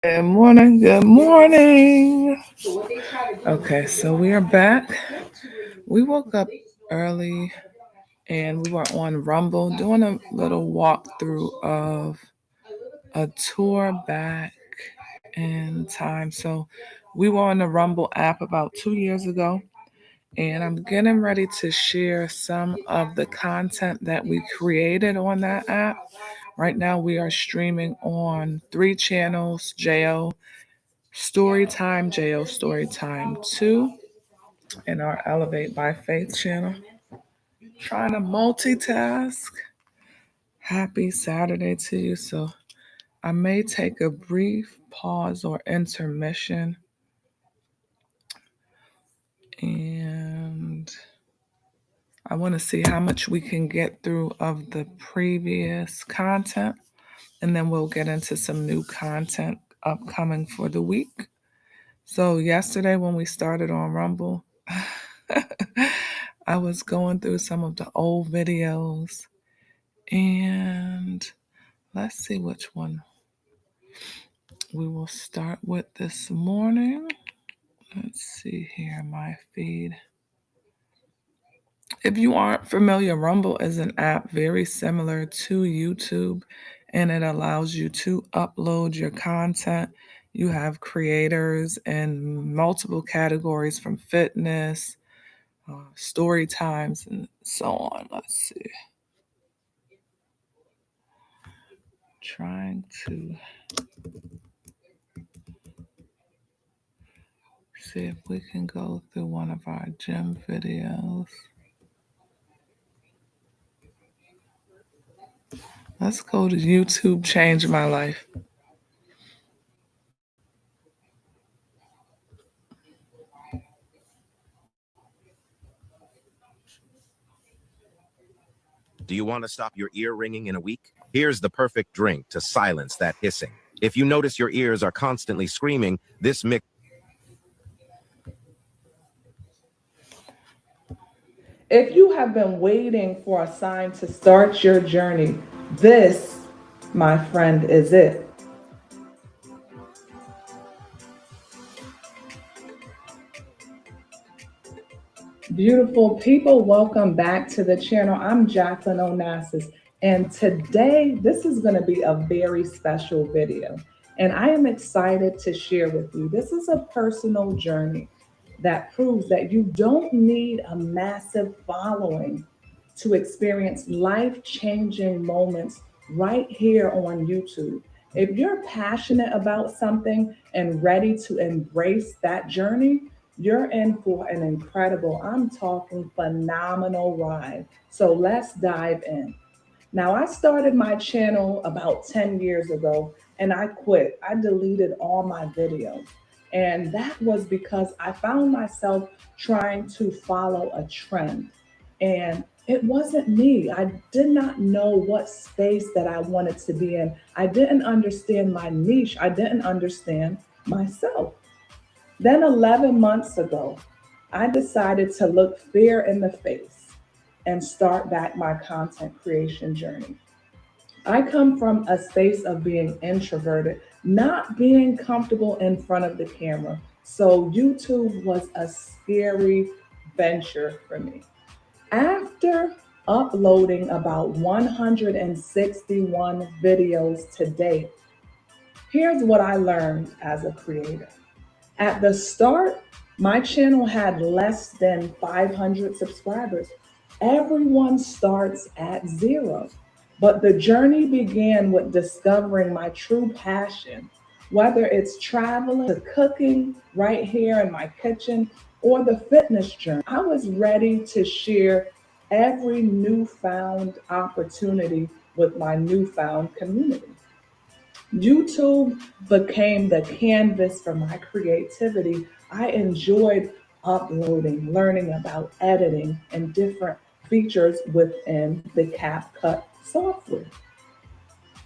Good morning. Good morning. Okay, so we are back. We woke up early and we were on Rumble doing a little walkthrough of a tour back in time. So we were on the Rumble app about 2 years ago, and I'm getting ready to share some of the content that we created on that app. Right now, we are streaming on 3 channels: JO Storytime, JO Storytime 2, and our Elevate by Faith channel. Trying to multitask. Happy Saturday to you. So I may take a brief pause or intermission, and I want to see how much we can get through of the previous content, and then we'll get into some new content upcoming for the week. So yesterday when we started on Rumble, I was going through some of the old videos, and let's see which one we will start with this morning. Let's see here, my feed. If you aren't familiar, Rumble is an app very similar to YouTube, and it allows you to upload your content. You have creators in multiple categories, from fitness, story times, and so on. Let's see. Trying to see if we can go through one of our gym videos. Let's go to YouTube Change My Life. Do you want to stop your ear ringing in a week? Here's the perfect drink to silence that hissing. If you notice your ears are constantly screaming, this mix. If you have been waiting for a sign to start your journey, this, my friend, is it. Beautiful people, welcome back to the channel. I'm Jacqueline Onassis, and today this is going to be a very special video, and I am excited to share with you. This is a personal journey that proves that you don't need a massive following to experience life-changing moments right here on YouTube. If you're passionate about something and ready to embrace that journey, you're in for an incredible, I'm talking phenomenal ride. So let's dive in. Now, I started my channel about 10 years ago and I quit. I deleted all my videos. And that was because I found myself trying to follow a trend. And it wasn't me. I did not know what space that I wanted to be in. I didn't understand my niche. I didn't understand myself. Then 11 months ago, I decided to look fear in the face and start back my content creation journey. I come from a space of being introverted, not being comfortable in front of the camera. So YouTube was a scary venture for me. After uploading about 161 videos to date, here's what I learned as a creator. At the start, my channel had less than 500 subscribers. Everyone starts at zero. But the journey began with discovering my true passion, whether it's traveling to cooking right here in my kitchen or the fitness journey. I was ready to share every newfound opportunity with my newfound community. YouTube became the canvas for my creativity. I enjoyed uploading, learning about editing and different features within the CapCut software.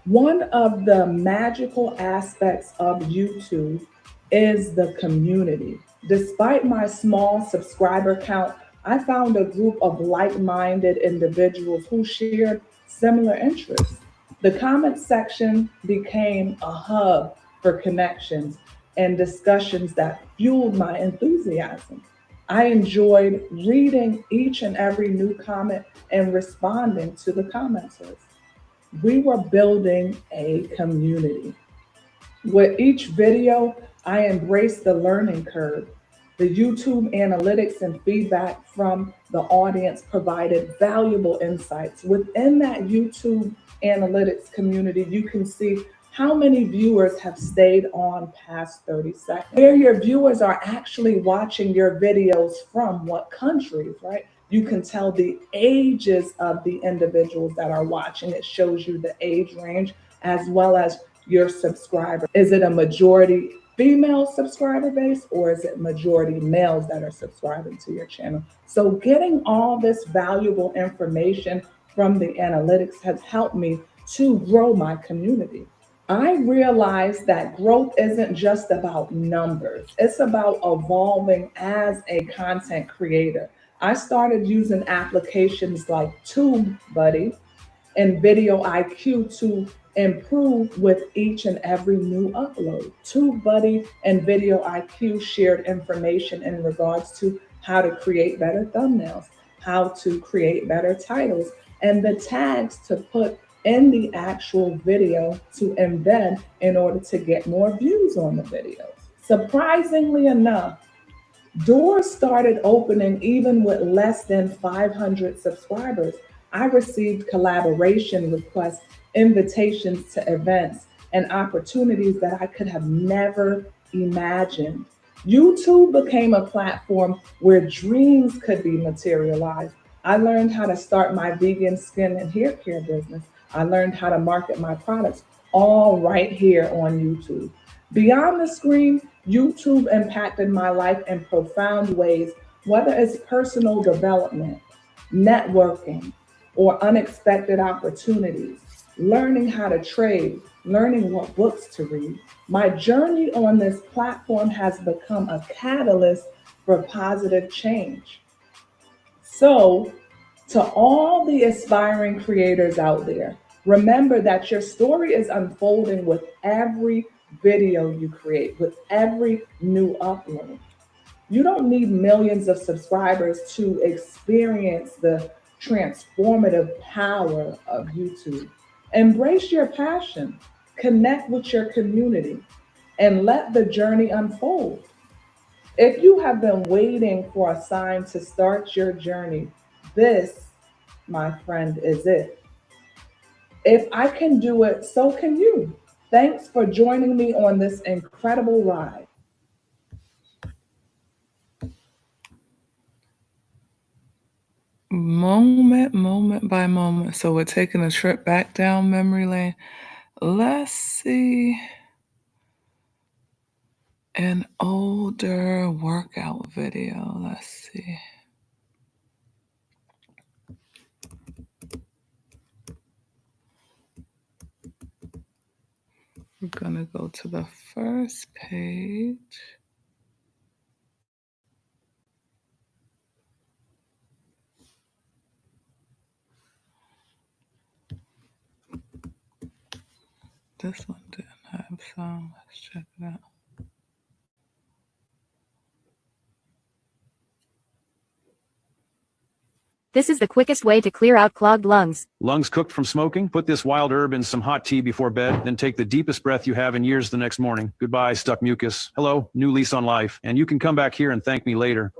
One of the magical aspects of YouTube is the community. Despite my small subscriber count, I found a group of like minded individuals who shared similar interests. The comment section became a hub for connections and discussions that fueled my enthusiasm. I enjoyed reading each and every new comment and responding to the commenters. We were building a community. With each video, I embraced the learning curve. The YouTube analytics and feedback from the audience provided valuable insights. Within that YouTube analytics community, you can see how many viewers have stayed on past 30 seconds. Where your viewers are actually watching your videos from, what countries, right? You can tell the ages of the individuals that are watching. It shows you the age range as well as your subscriber. Is it a majority female subscriber base or is it majority males that are subscribing to your channel? So getting all this valuable information from the analytics has helped me to grow my community. I realized that growth isn't just about numbers. It's about evolving as a content creator. I started using applications like TubeBuddy and Video IQ to improve with each and every new upload. TubeBuddy and Video IQ shared information in regards to how to create better thumbnails, how to create better titles, and the tags to put in the actual video to embed in order to get more views on the videos. Surprisingly enough, doors started opening even with less than 500 subscribers. I received collaboration requests, invitations to events, and opportunities that I could have never imagined. YouTube became a platform where dreams could be materialized. I learned how to start my vegan skin and hair care business. I learned how to market my products all right here on YouTube. Beyond the screen, YouTube impacted my life in profound ways, whether it's personal development, networking, or unexpected opportunities, learning how to trade, learning what books to read. My journey on this platform has become a catalyst for positive change. So, to all the aspiring creators out there, remember that your story is unfolding with every video you create, with every new upload. You don't need millions of subscribers to experience the transformative power of YouTube. Embrace your passion, connect with your community, and let the journey unfold. If you have been waiting for a sign to start your journey, this, my friend, is it. If I can do it, so can you. Thanks for joining me on this incredible ride. Moment by moment. So we're taking a trip back down memory lane. Let's see an older workout video. Let's see. We're gonna go to the first page. This one didn't have sound. Let's check it out. This is the quickest way to clear out clogged lungs. Lungs cooked from smoking? Put this wild herb in some hot tea before bed, then take the deepest breath you have in years the next morning. Goodbye, stuck mucus. Hello, new lease on life. And you can come back here and thank me later.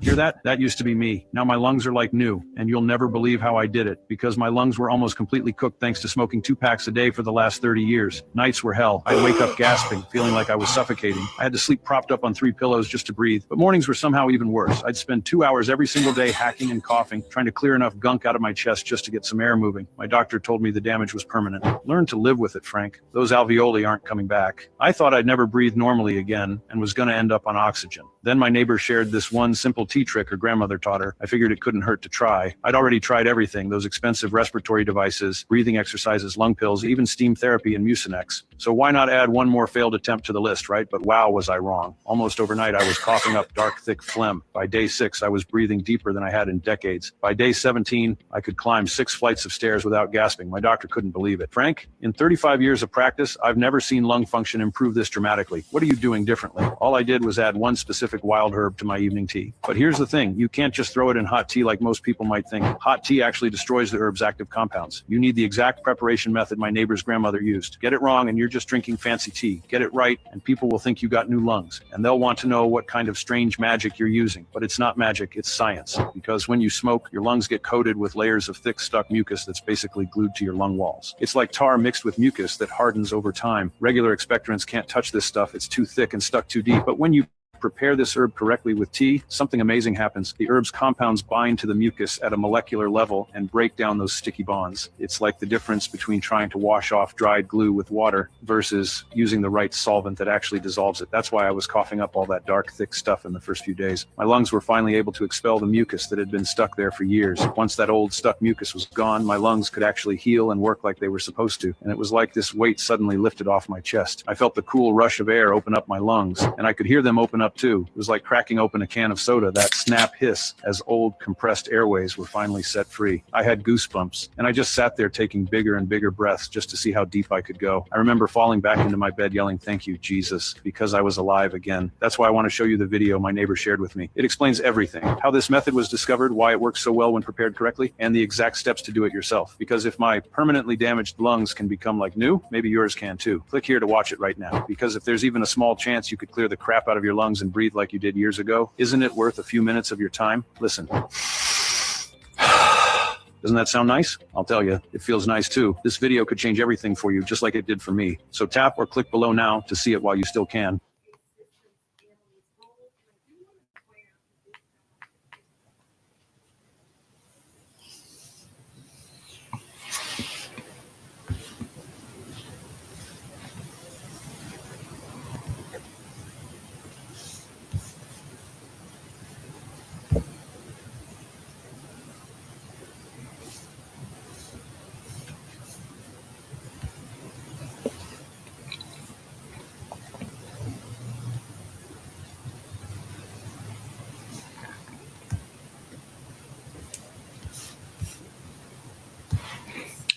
Hear that? That used to be me. Now my lungs are like new, and you'll never believe how I did it, because my lungs were almost completely cooked thanks to smoking 2 packs a day for the last 30 years. Nights were hell. I'd wake up gasping, feeling like I was suffocating. I had to sleep propped up on 3 pillows just to breathe. But mornings were somehow even worse. I'd spend 2 hours every single day hacking and coughing, trying to clear enough gunk out of my chest just to get some air moving. My doctor told me the damage was permanent. Learn to live with it, Frank. Those alveoli aren't coming back. I thought I'd never breathe normally again and was going to end up on oxygen. Then my neighbor shared this one simple tea trick her grandmother taught her. I figured it couldn't hurt to try. I'd already tried everything, those expensive respiratory devices, breathing exercises, lung pills, even steam therapy and Mucinex. So why not add one more failed attempt to the list, right? But wow, was I wrong. Almost overnight, I was coughing up dark, thick phlegm. By day 6, I was breathing deeper than I had in decades. By day 17, I could climb 6 flights of stairs without gasping. My doctor couldn't believe it. Frank, in 35 years of practice, I've never seen lung function improve this dramatically. What are you doing differently? All I did was add one specific wild herb to my evening tea. But here's the thing, you can't just throw it in hot tea like most people might think. Hot tea actually destroys the herb's active compounds. You need the exact preparation method my neighbor's grandmother used. Get it wrong and you're just drinking fancy tea. Get it right and people will think you got new lungs. And they'll want to know what kind of strange magic you're using. But it's not magic, it's science. Because when you smoke, your lungs get coated with layers of thick stuck mucus that's basically glued to your lung walls. It's like tar mixed with mucus that hardens over time. Regular expectorants can't touch this stuff. It's too thick and stuck too deep. But when you prepare this herb correctly with tea, something amazing happens. The herb's compounds bind to the mucus at a molecular level and break down those sticky bonds. It's like the difference between trying to wash off dried glue with water versus using the right solvent that actually dissolves it. That's why I was coughing up all that dark, thick stuff in the first few days. My lungs were finally able to expel the mucus that had been stuck there for years. Once that old stuck mucus was gone, my lungs could actually heal and work like they were supposed to. And it was like this weight suddenly lifted off my chest. I felt the cool rush of air open up my lungs, and I could hear them open up too. It was like cracking open a can of soda, that snap hiss as old compressed airways were finally set free. I had goosebumps, and I just sat there taking bigger and bigger breaths just to see how deep I could go. I remember falling back into my bed yelling, "Thank you, Jesus," because I was alive again. That's why I want to show you the video my neighbor shared with me. It explains everything, how this method was discovered, why it works so well when prepared correctly, and the exact steps to do it yourself. Because if my permanently damaged lungs can become like new, maybe yours can too. Click here to watch it right now. Because if there's even a small chance you could clear the crap out of your lungs and breathe like you did years ago, isn't it worth a few minutes of your time? Listen. Doesn't that sound nice? I'll tell you, it feels nice too. This video could change everything for you, just like it did for me. So tap or click below now to see it while you still can.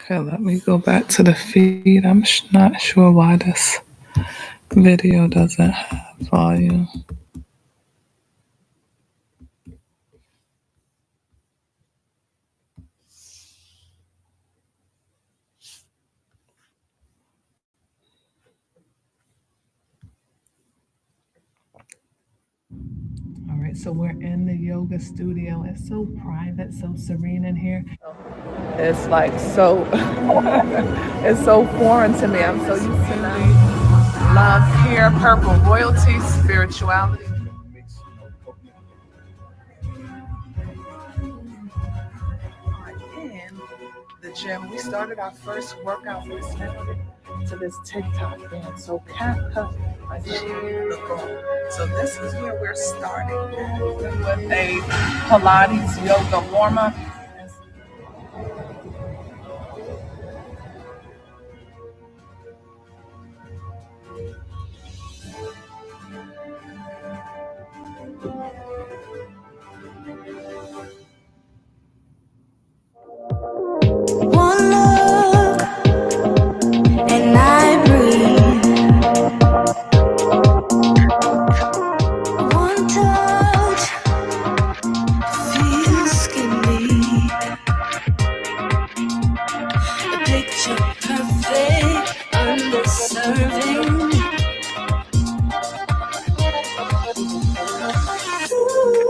Okay, let me go back to the feed. I'm not sure why this video doesn't have volume. All right, so we're in the yoga studio. It's so private, so serene in here. It's like so, it's so foreign to me. I'm so used to love, care, purple, royalty, spirituality. In the gym, we started our first workout listening to this TikTok dance. So CapCut, achieve the goal. So this is where we're starting with a Pilates yoga warm-up. One look and I breathe. One touch feels skinny. A picture perfect, underserving. Ooh,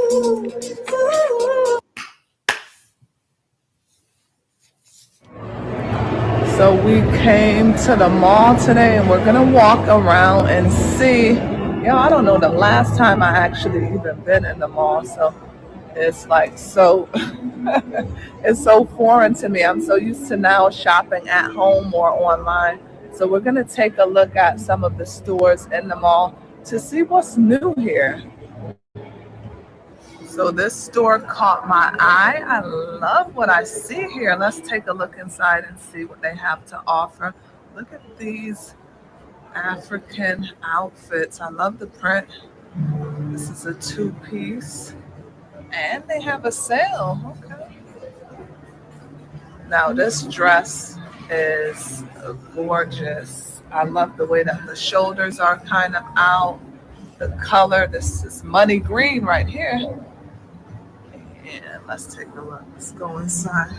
ooh. So we came to the mall today and we're gonna walk around and see. I don't know the last time I actually even been in the mall, so it's like so it's so foreign to me. I'm so used to now shopping at home or online. So we're gonna take a look at some of the stores in the mall to see what's new here. So this store caught my eye. I love what I see here. Let's take a look inside and see what they have to offer. Look at these African outfits. I love the print. This is a two-piece. And they have a sale. Okay. Now this dress is gorgeous. I love the way that the shoulders are kind of out. The color, this is money green right here. And let's take a look. Let's go inside.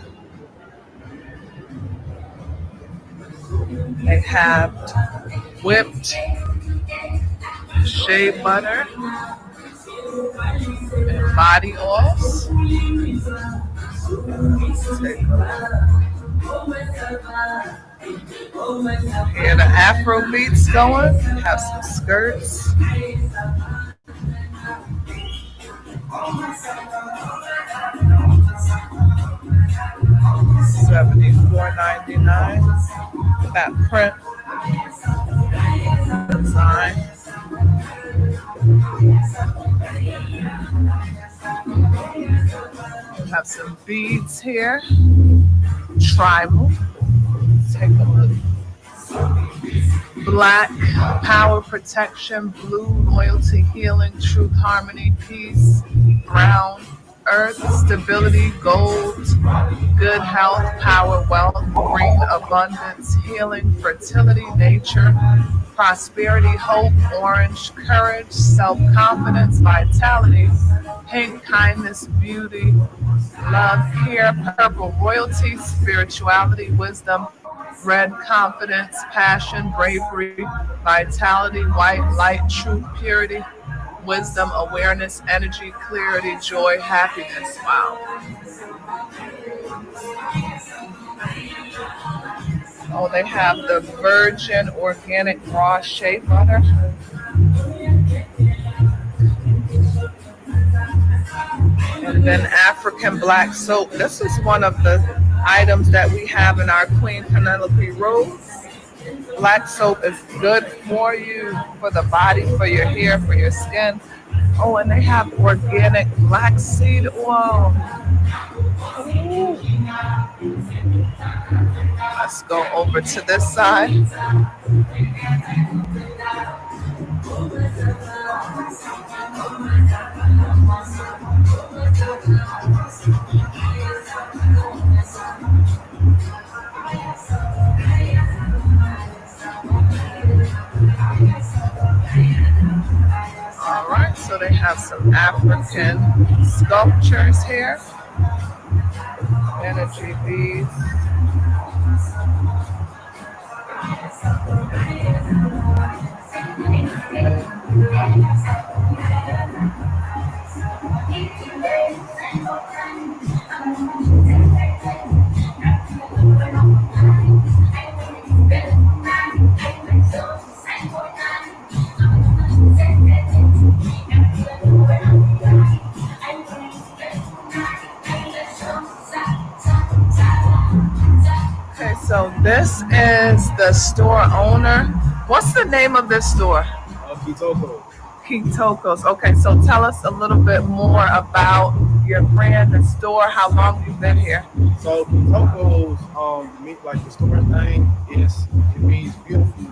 They have whipped shea butter and body oils. Let's take a look. Here the Afro beats going. Have some skirts. $74.99. That print design. Have some beads here. Tribal. Take a look. Black, power, protection. Blue, loyalty, healing, truth, harmony, peace. Brown, earth, stability. Gold, good health, power, wealth. Green, abundance, healing, fertility, nature, prosperity, hope. Orange, courage, self-confidence, vitality. Pink, kindness, beauty, love. Here, purple, royalty, spirituality, wisdom. Red, confidence, passion, bravery, vitality. White, light, truth, purity, wisdom, awareness, energy, clarity, joy, happiness. Wow. Oh, they have the virgin organic raw shea butter. And then African black soap. This is one of the items that we have in our Queen Penelope Rose. Black soap is good for you, for the body, for your hair, for your skin. Oh, and they have organic black seed oil. Ooh. Let's go over to this side. All right, so they have some African sculptures here. Energy beads. Okay, so this is the store owner. What's the name of this store? Kitoko. Kitoko's. Okay, so tell us a little bit more about your brand, the store, how long you've been here. So Kitoko's, like the store's name is, it means beautiful.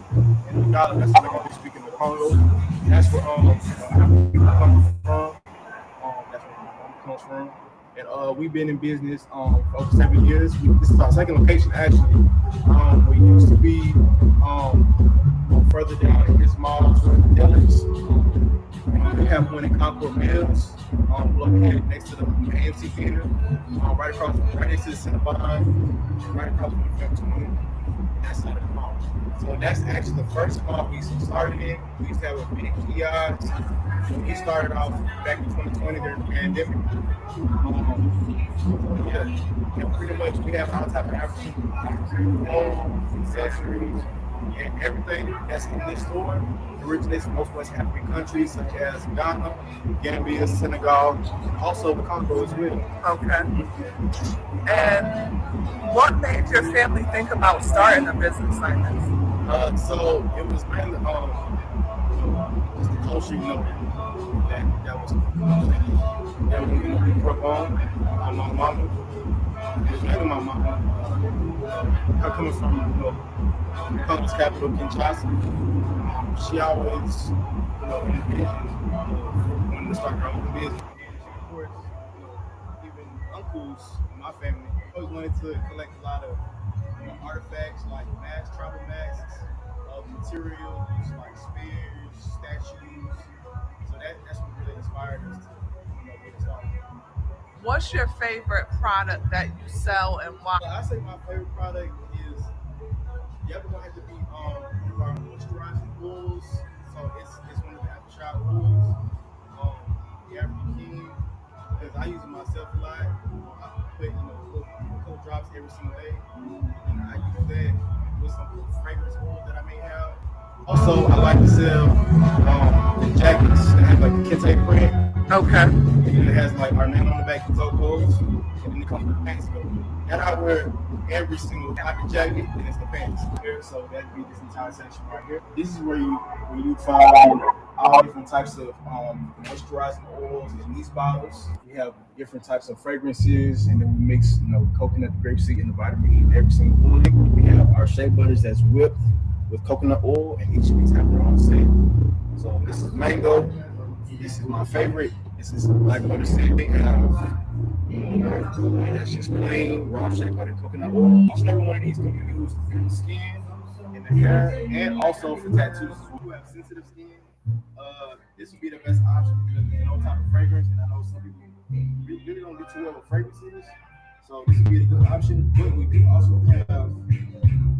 And Ghana, that's like I'm speaking the Congo. That's where people come from. That's where my mom comes from. And we've been in business for over 7 years. This is our second location actually. We used to be further down in this mall for the dealers. We have one in Concord Mills, located next to the AMC Theater, right next to the Cinnabon, right across from the Film 20. That's side of the mall. So that's actually the first mall we started in. We used to have a big kiosk. We started off back in 2020 during the pandemic. And pretty much we have all type of African accessories, and everything that's in this store originates from most West African countries such as Ghana, Gambia, Senegal, and also the Congo as well. Okay. And what made your family think about starting a business like this? So it was mainly just the culture, that was that we grew up on. My mama, it's mainly my mom. Her coming from the country's capital, Kinshasa. She always, wanted to start her own business. And of course, even uncles in my family always wanted to collect a lot of artifacts like tribal masks, materials like spears, statues. So that's what really inspired us to get started. What's your favorite product that you sell and why? I say my favorite product is definitely gonna have to be one of our moisturizing oils. So it's one of the after-shower oils, the African King, because I use it myself a lot. I put a couple drops every single day, and I use that with some fragrance oils that I may have. Also, I like to sell the jackets that have like the Kente print. Okay. And then it has like our name on the back, the tocos, and then it comes with the pants. And I wear every single type of jacket, and it's the pants. So that'd be this entire section right here. This is where you find all different types of moisturizing oils in these bottles. We have different types of fragrances, and then we mix coconut, grapeseed, and the vitamin E in every single oil. We have our shea butters that's whipped with coconut oil, and each of these have their own scent. So this is mango. This is my favorite. This is black butter scent. We have that's just plain raw shea butter coconut oil. Each and every one of these can be used in the skin, in the hair, and also for tattoos. If you have sensitive skin, this would be the best option because there's no type of fragrance, and I know some people really don't get too well with fragrances. So this would be a good option. But we do also have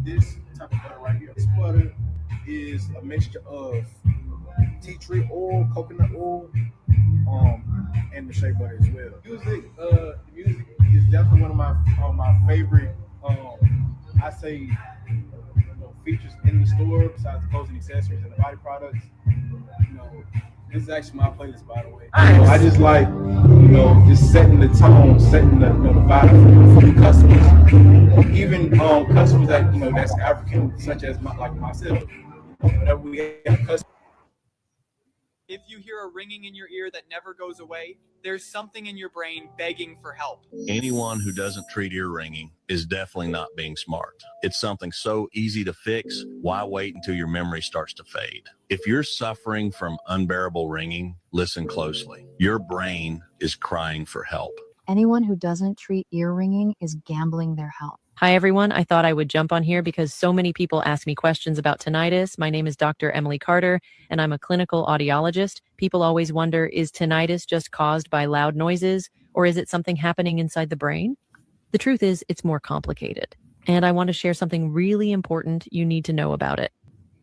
this type of butter right here. This butter is a mixture of tea tree oil, coconut oil, and the shea butter as well. The music is definitely one of my favorite. I say features in the store besides the clothes and accessories and the body products. This is actually my playlist, by the way. I just like just setting the tone, setting the vibe for the customers. Even customers that that's African, such as like myself. Whenever we have customers. If you hear a ringing in your ear that never goes away, there's something in your brain begging for help. Anyone who doesn't treat ear ringing is definitely not being smart. It's something so easy to fix. Why wait until your memory starts to fade? If you're suffering from unbearable ringing, listen closely. Your brain is crying for help. Anyone who doesn't treat ear ringing is gambling their health. Hi, everyone. I thought I would jump on here because so many people ask me questions about tinnitus. My name is Dr. Emily Carter, and I'm a clinical audiologist. People always wonder, is tinnitus just caused by loud noises, or is it something happening inside the brain? The truth is, it's more complicated. And I want to share something really important you need to know about it.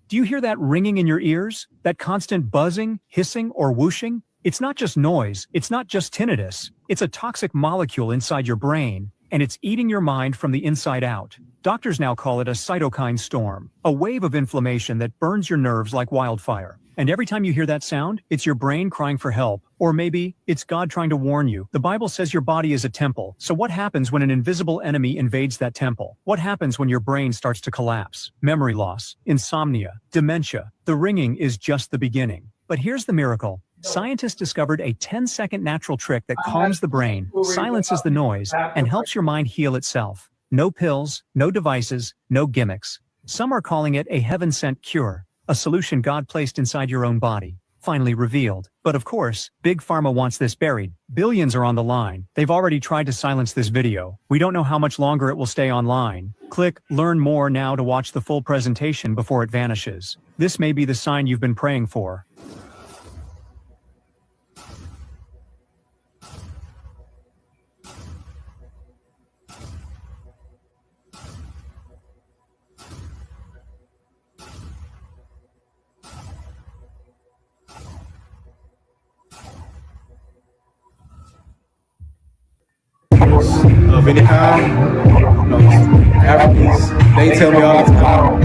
Do you hear that ringing in your ears? That constant buzzing, hissing, or whooshing? It's not just noise. It's not just tinnitus. It's a toxic molecule inside your brain, and it's eating your mind from the inside out. Doctors now call it a cytokine storm, a wave of inflammation that burns your nerves like wildfire. And every time you hear that sound, it's your brain crying for help. Or maybe it's God trying to warn you. The Bible says your body is a temple. So what happens when an invisible enemy invades that temple? What happens when your brain starts to collapse? Memory loss, insomnia, dementia. The ringing is just the beginning. But here's the miracle. Scientists discovered a 10-second natural trick that calms the brain, silences the noise, and helps your mind heal itself. No pills, no devices, no gimmicks. Some are calling it a heaven-sent cure, a solution God placed inside your own body, finally revealed. But of course, Big Pharma wants this buried. Billions are on the line. They've already tried to silence this video. We don't know how much longer it will stay online. Click Learn More now to watch the full presentation before it vanishes. This may be the sign you've been praying for. Of any kind, Africans, they tell me all the time,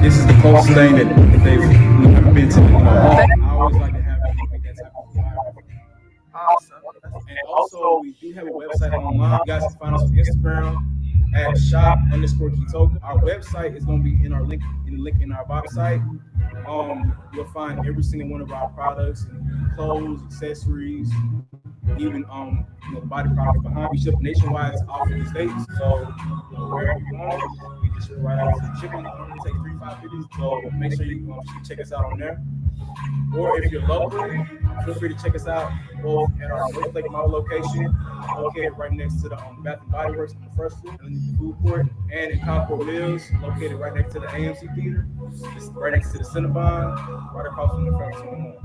this is the closest thing that they've ever been to. I always like to have that type of environment. Awesome. And also, we do have a website online. You guys can find us on Instagram at shop_Kitoko. Our website is going to be in our link in our website. You'll find every single one of our products, clothes, accessories, even the body products behind. We ship nationwide to all 50 states. So wherever you want it, we can ship right out. So shipping only takes 3 to 5 days. So make sure you check us out on there. Or if you're local, feel free to check us out both at our Westlake Mall location, located right next to the Bath and Body Works on the first floor, underneath the food court, and in Concord Mills, located right next to the AMC Theater, just right next to the Cinnabon, right across from the Fairfield Mall.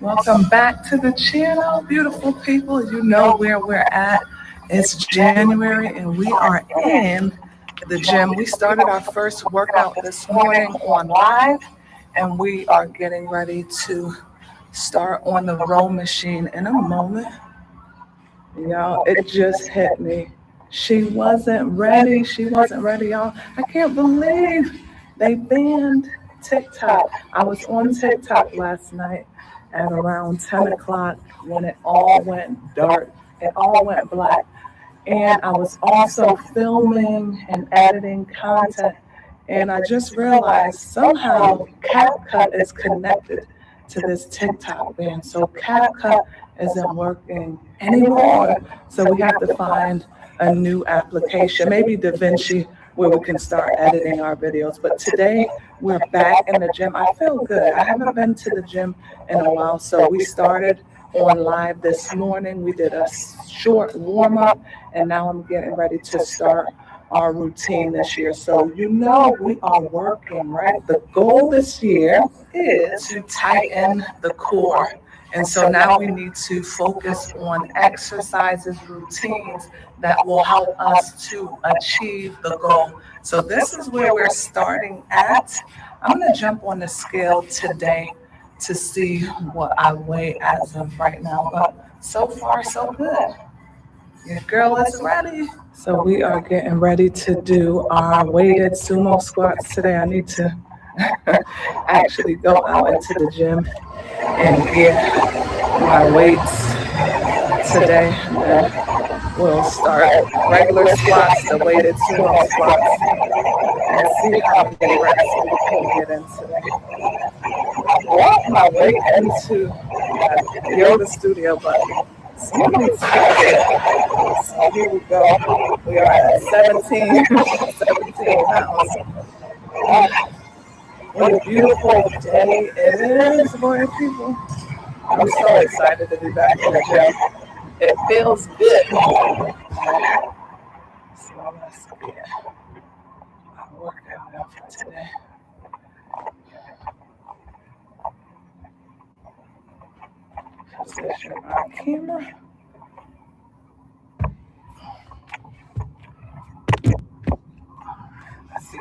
Welcome back to the channel, beautiful people. You know where we're at. It's January and we are in the gym. We started our first workout this morning on live and we are getting ready to start on the row machine in a moment. Y'all, it just hit me. She wasn't ready. She wasn't ready, y'all. I can't believe they banned TikTok. I was on TikTok last night at around 10 o'clock when it all went dark. It all went black. And I was also filming and editing content. And I just realized somehow CapCut is connected to this TikTok ban. So CapCut isn't working anymore. So we have to find a new application, maybe DaVinci, where we can start editing our videos. But today we're back in the gym. I feel good. I haven't been to the gym in a while. So we started on live this morning. We did a short warm up and now I'm getting ready to start our routine this year. So you know we are working, right? The goal this year is to tighten the core. And so now we need to focus on exercises, routines that will help us to achieve the goal. So this is where we're starting at. I'm going to jump on the scale today to see what I weigh as of right now. But so far, so good. Your girl is ready. So we are getting ready to do our weighted sumo squats today. I need to actually go out into the gym and get my weights today. Then we'll start regular squats, the weighted sumo squats, and see how many reps we can get into that. I walked my way into the yoga studio, but somebody's here. So here we go. We are at 17 pounds. What a beautiful day it is, boy, people. I'm so excited to be back in the gym. It feels good. So let's get our workout out for today. Position our camera. Let's see.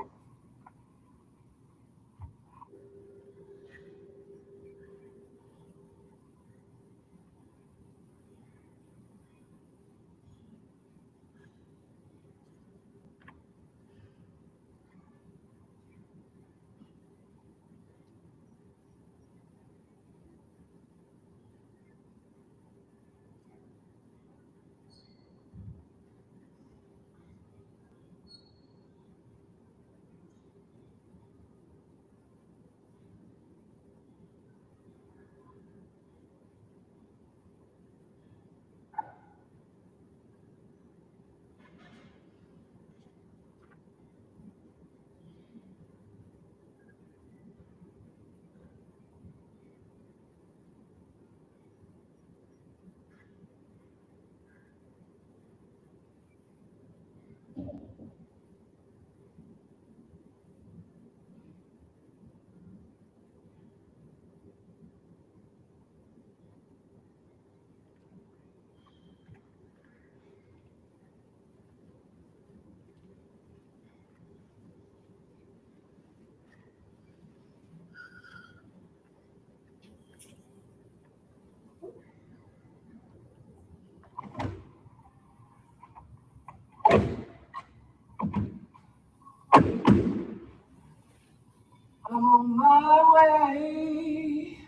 on my way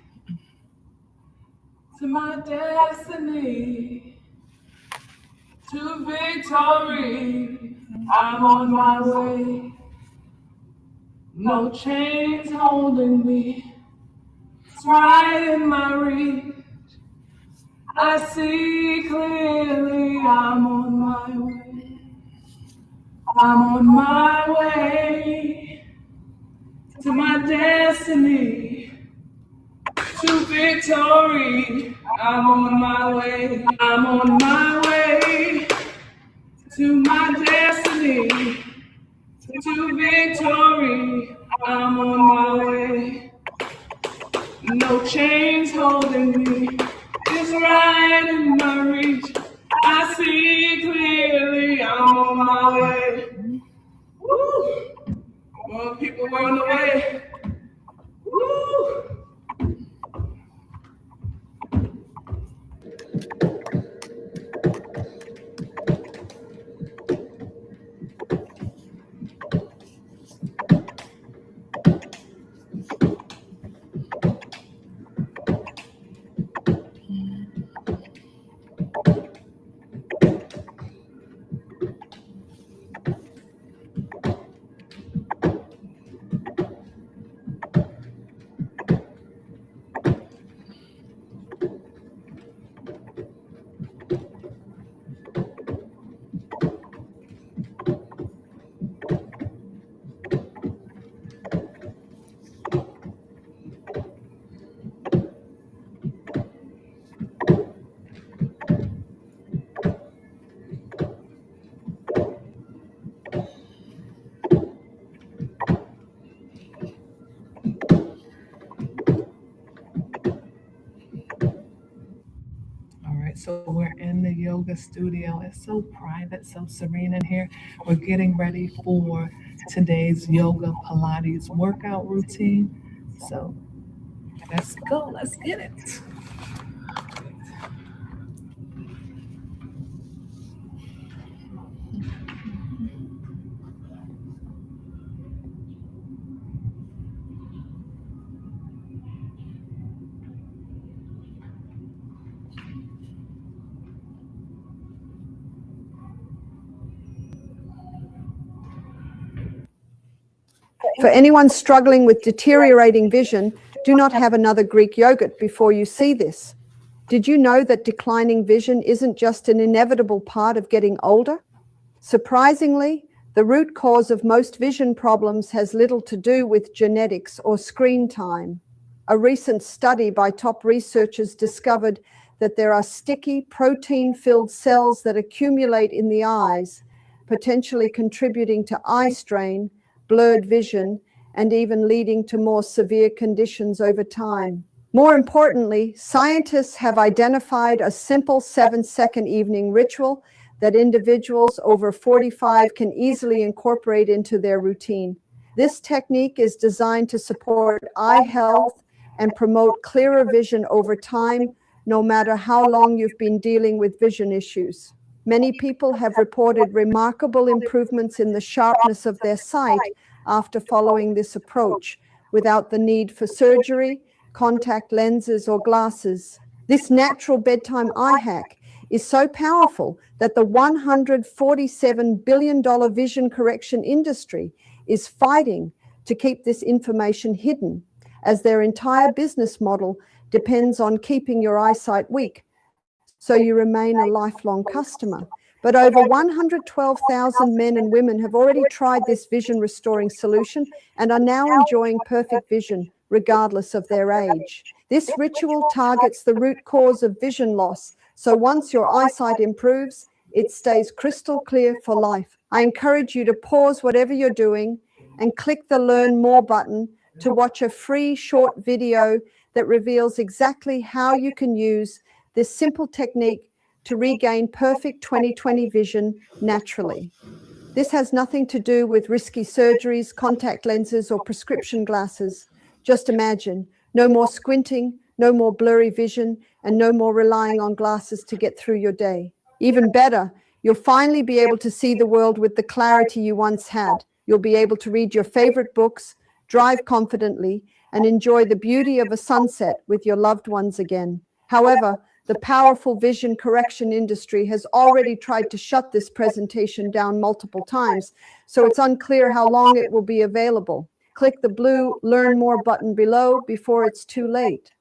to my destiny, to victory. I'm on my way. No chains holding me. It's right in my reach. I see clearly. I'm on my way. I'm on my way to my destiny, to victory. I'm on my way. I'm on my way to my destiny, to victory. I'm on my way. No chains holding me. It's right in my reach. I see clearly. I'm on my way. Woo! More people are on the way. Woo! So we're in the yoga studio. It's so private, so serene in here. We're getting ready for today's yoga Pilates workout routine. So let's go. Let's get it. For anyone struggling with deteriorating vision, do not have another Greek yogurt before you see this. Did you know that declining vision isn't just an inevitable part of getting older? Surprisingly, the root cause of most vision problems has little to do with genetics or screen time. A recent study by top researchers discovered that there are sticky, protein-filled cells that accumulate in the eyes, potentially contributing to eye strain, blurred vision, and even leading to more severe conditions over time. More importantly, scientists have identified a simple 7-second evening ritual that individuals over 45 can easily incorporate into their routine. This technique is designed to support eye health and promote clearer vision over time, no matter how long you've been dealing with vision issues. Many people have reported remarkable improvements in the sharpness of their sight after following this approach, without the need for surgery, contact lenses, or glasses. This natural bedtime eye hack is so powerful that the $147 billion vision correction industry is fighting to keep this information hidden, as their entire business model depends on keeping your eyesight weak, so you remain a lifelong customer. But over 112,000 men and women have already tried this vision restoring solution and are now enjoying perfect vision, regardless of their age. This ritual targets the root cause of vision loss, so once your eyesight improves, it stays crystal clear for life. I encourage you to pause whatever you're doing and click the Learn More button to watch a free short video that reveals exactly how you can use this simple technique to regain perfect 20/20 vision naturally. This has nothing to do with risky surgeries, contact lenses, or prescription glasses. Just imagine, no more squinting, no more blurry vision, and no more relying on glasses to get through your day. Even better, you'll finally be able to see the world with the clarity you once had. You'll be able to read your favorite books, drive confidently, and enjoy the beauty of a sunset with your loved ones again. However, the powerful vision correction industry has already tried to shut this presentation down multiple times, so it's unclear how long it will be available. Click the blue Learn More button below before it's too late.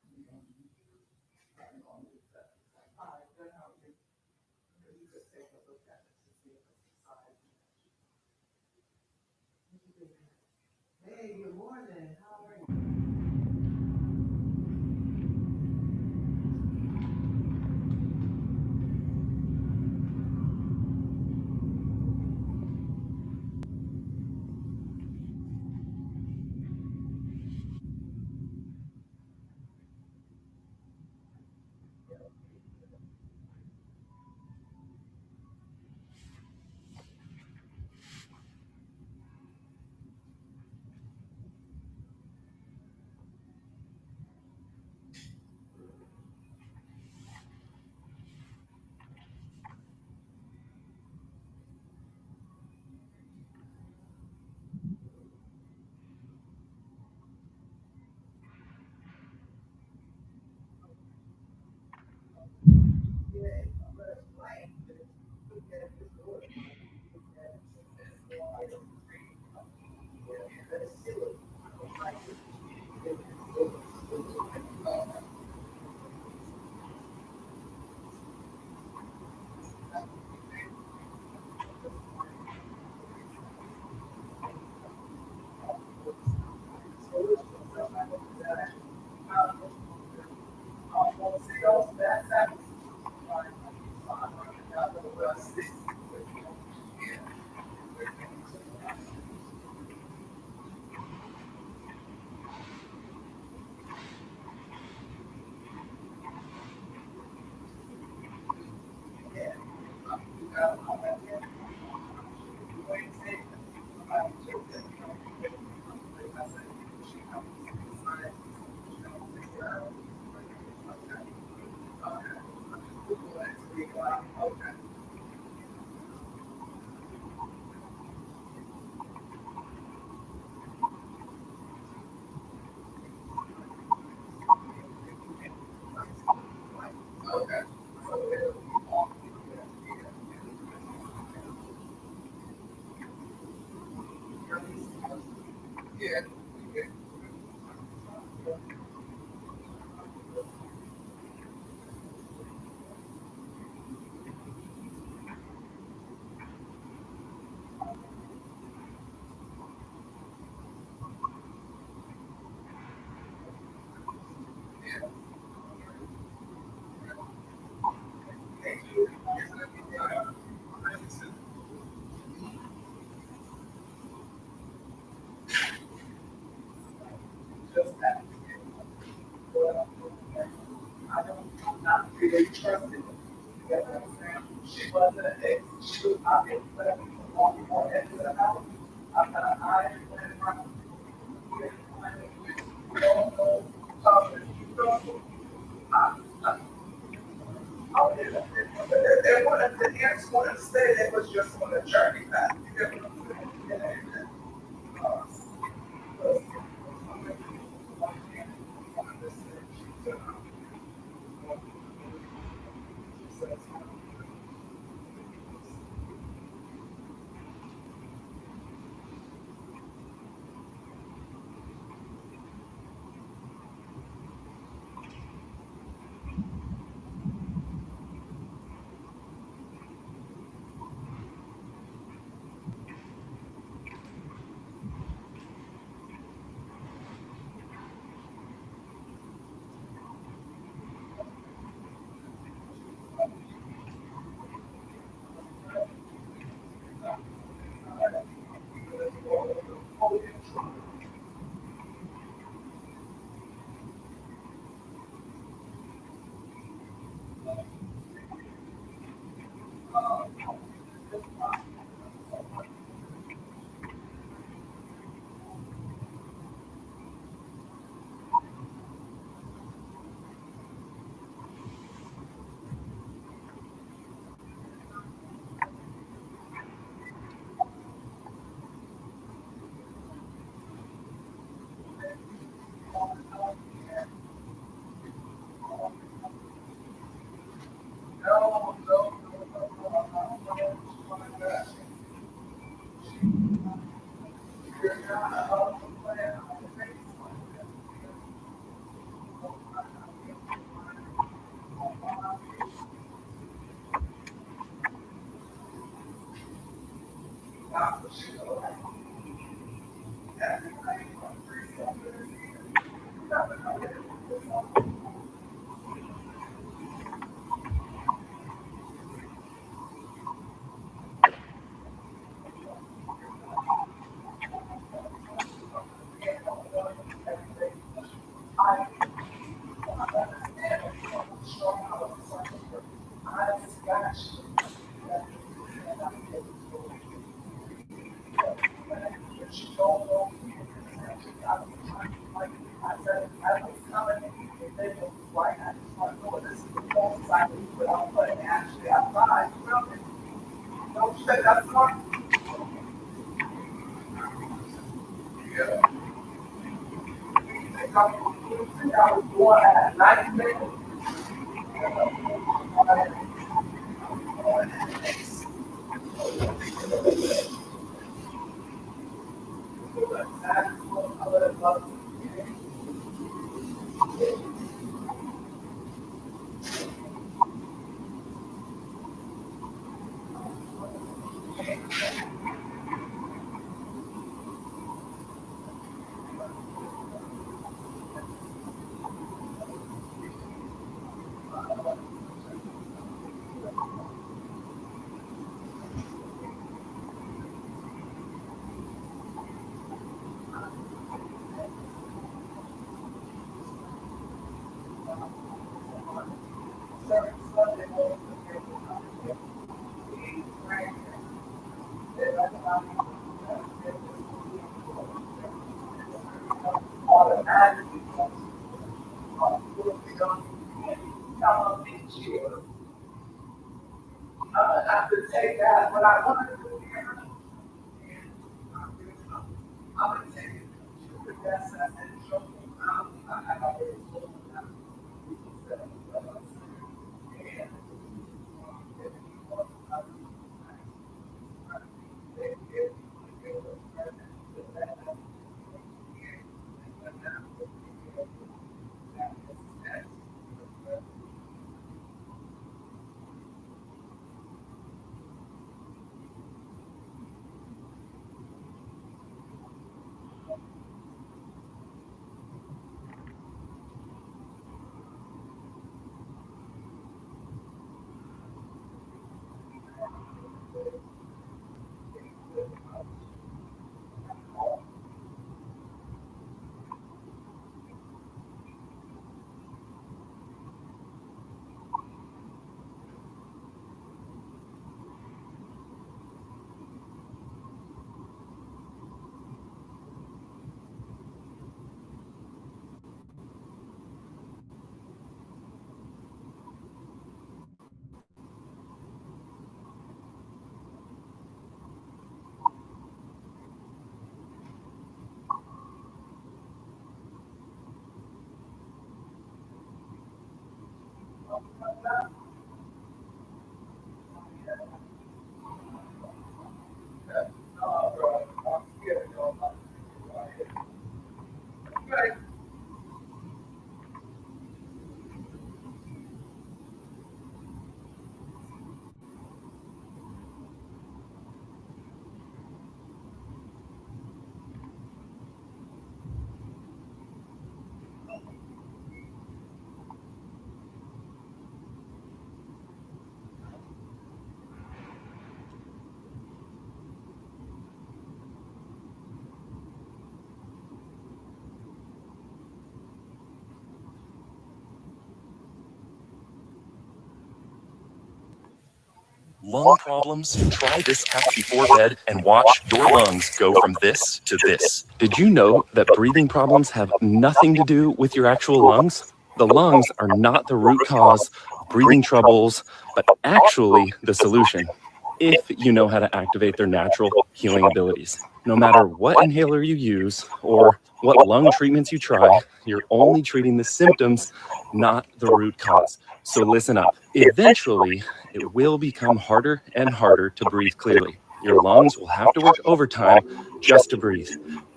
Lung problems? Try this app before bed and watch your lungs go from this to this. Did you know that breathing problems have nothing to do with your actual lungs? The lungs are not the root cause of breathing troubles, but actually the solution, if you know how to activate their natural healing abilities. No matter what inhaler you use or what lung treatments you try, you're only treating the symptoms, not the root cause. So listen up. Eventually, it will become harder and harder to breathe clearly. Your lungs will have to work overtime just to breathe.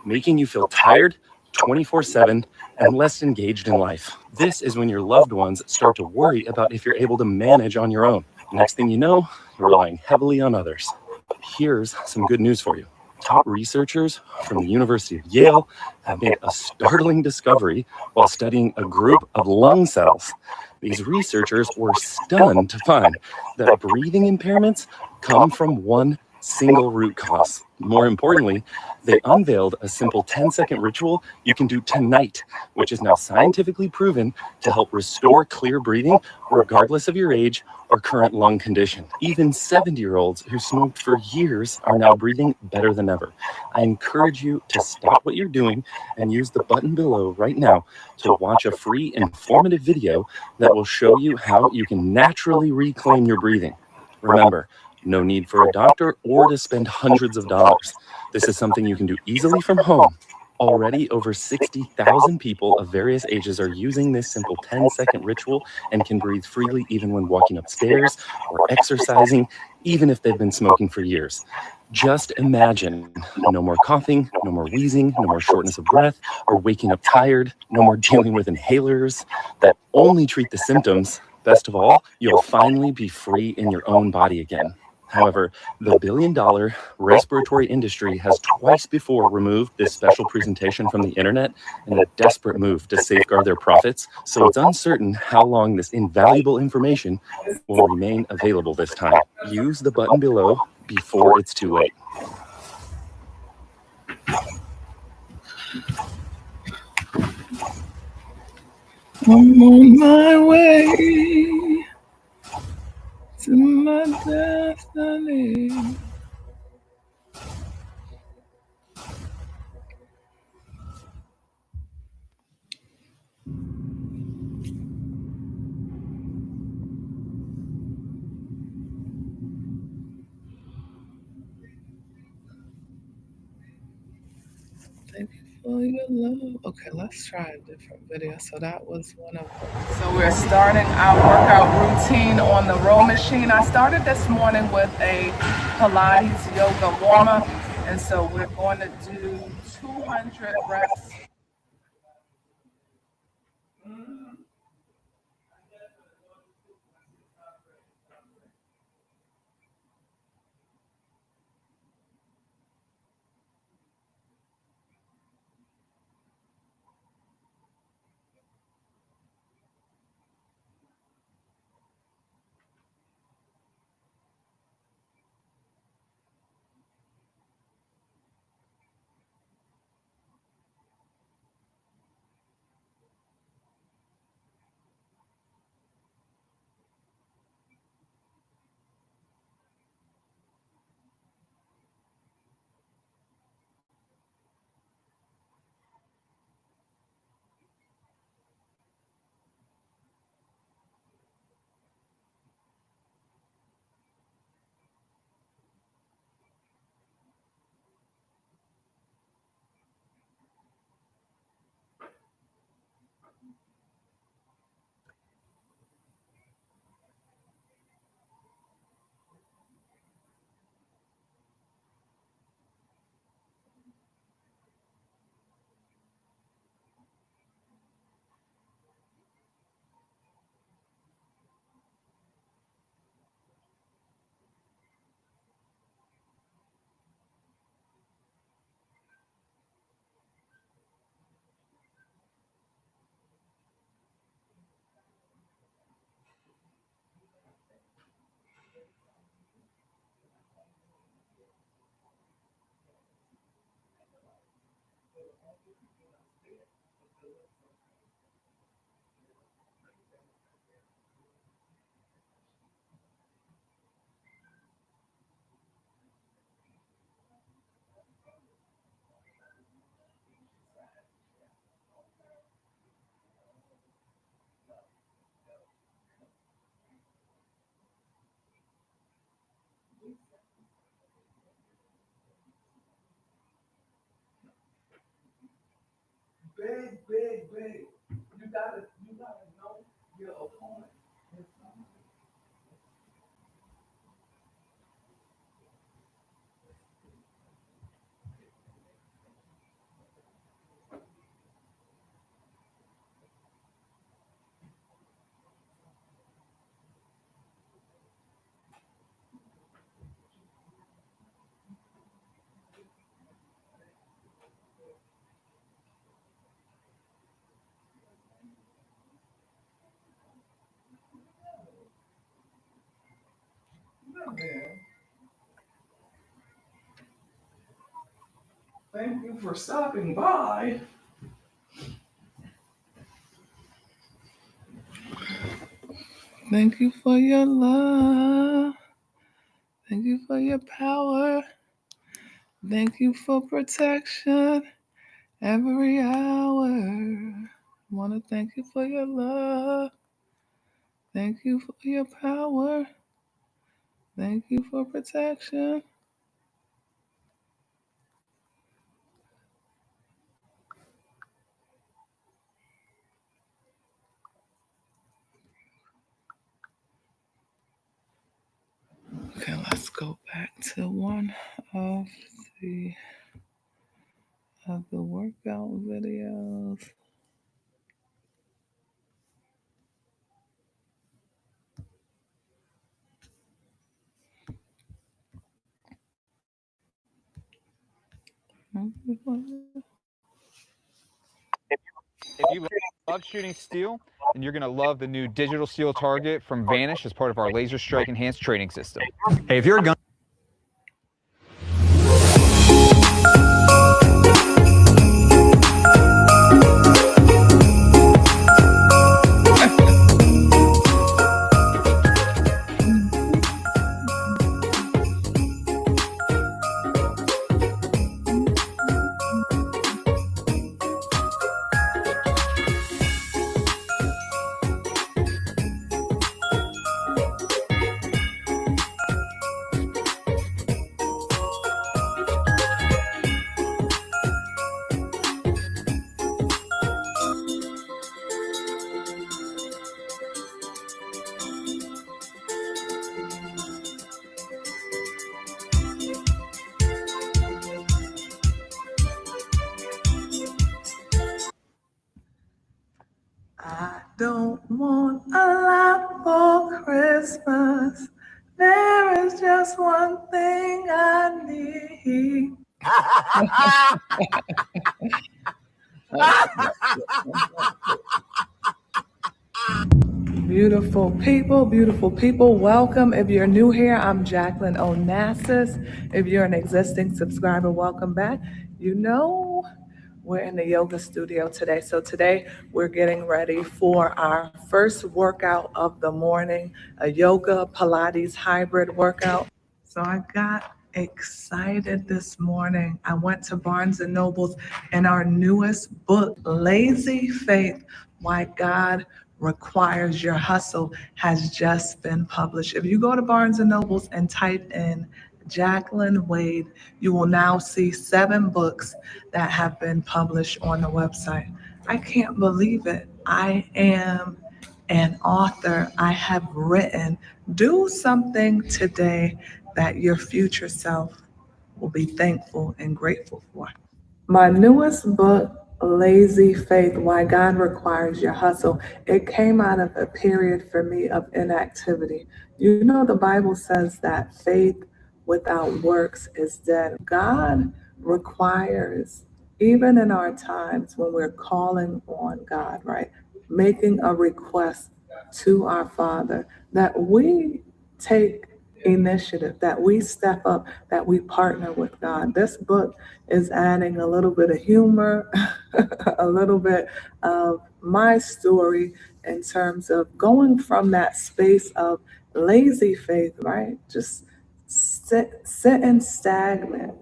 making you feel tired 24/7 and less engaged in life. This is when your loved ones start to worry about if you're able to manage on your own. Next thing you know, you're relying heavily on others. Here's some good news for you. Top researchers from the University of Yale have made a startling discovery while studying a group of lung cells. These researchers were stunned to find that breathing impairments come from one single root cause. More importantly, they unveiled a simple 10-second ritual you can do tonight, which is now scientifically proven to help restore clear breathing regardless of your age or current lung condition. Even 70-year-olds who smoked for years are now breathing better than ever. I encourage you to stop what you're doing and use the button below right now to watch a free, informative video that will show you how you can naturally reclaim your breathing. Remember, no need for a doctor or to spend hundreds of dollars. This is something you can do easily from home. Already, over 60,000 people of various ages are using this simple 10-second ritual and can breathe freely even when walking upstairs or exercising, even if they've been smoking for years. Just imagine no more coughing, no more wheezing, no more shortness of breath, or waking up tired, no more dealing with inhalers that only treat the symptoms. Best of all, you'll finally be free in your own body again. However, the billion-dollar respiratory industry has twice before removed this special presentation from the internet in a desperate move to safeguard their profits, so it's uncertain how long this invaluable information will remain available this time. Use the button below before it's too late. I'm on my way to my destiny. Thank you for your love. Okay, let's try a different video. So that was one of them. So we're starting our workout routine on the row machine. I started this morning with a Pilates yoga warm-up. And so we're going to do 200 reps. Big. You gotta know your opponent. Thank you for stopping by. Thank you for your love. Thank you for your power. Thank you for protection every hour. I want to thank you for your love. Thank you for your power. Thank you for protection. Okay, let's go back to one of the workout videos. If you love shooting steel, then you're going to love the new digital steel target from Vanish as part of our Laser Strike Enhanced training system. Hey, if you're a gun I don't want a lot for Christmas. There is just one thing I need. Beautiful people, welcome. If you're new here, I'm Jacqueline Onassis. If you're an existing subscriber, welcome back. You know, we're in the yoga studio today. So today we're getting ready for our first workout of the morning, a yoga Pilates hybrid workout. So I got excited this morning. I went to Barnes and Nobles and our newest book, Lazy Faith, Why God Requires Your Hustle, has just been published. If you go to Barnes and Nobles and type in Jacqueline Wade, you will now see 7 books that have been published on the website. I can't believe it. I am an author. I have written. Do something today that your future self will be thankful and grateful for. My newest book, Lazy Faith, Why God Requires Your Hustle, it came out of a period for me of inactivity. You know, the Bible says that faith without works is dead. God requires, even in our times when we're calling on God, right, making a request to our Father, that we take initiative, that we step up, that we partner with God. This book is adding a little bit of humor, a little bit of my story in terms of going from that space of lazy faith, right? Just sitting stagnant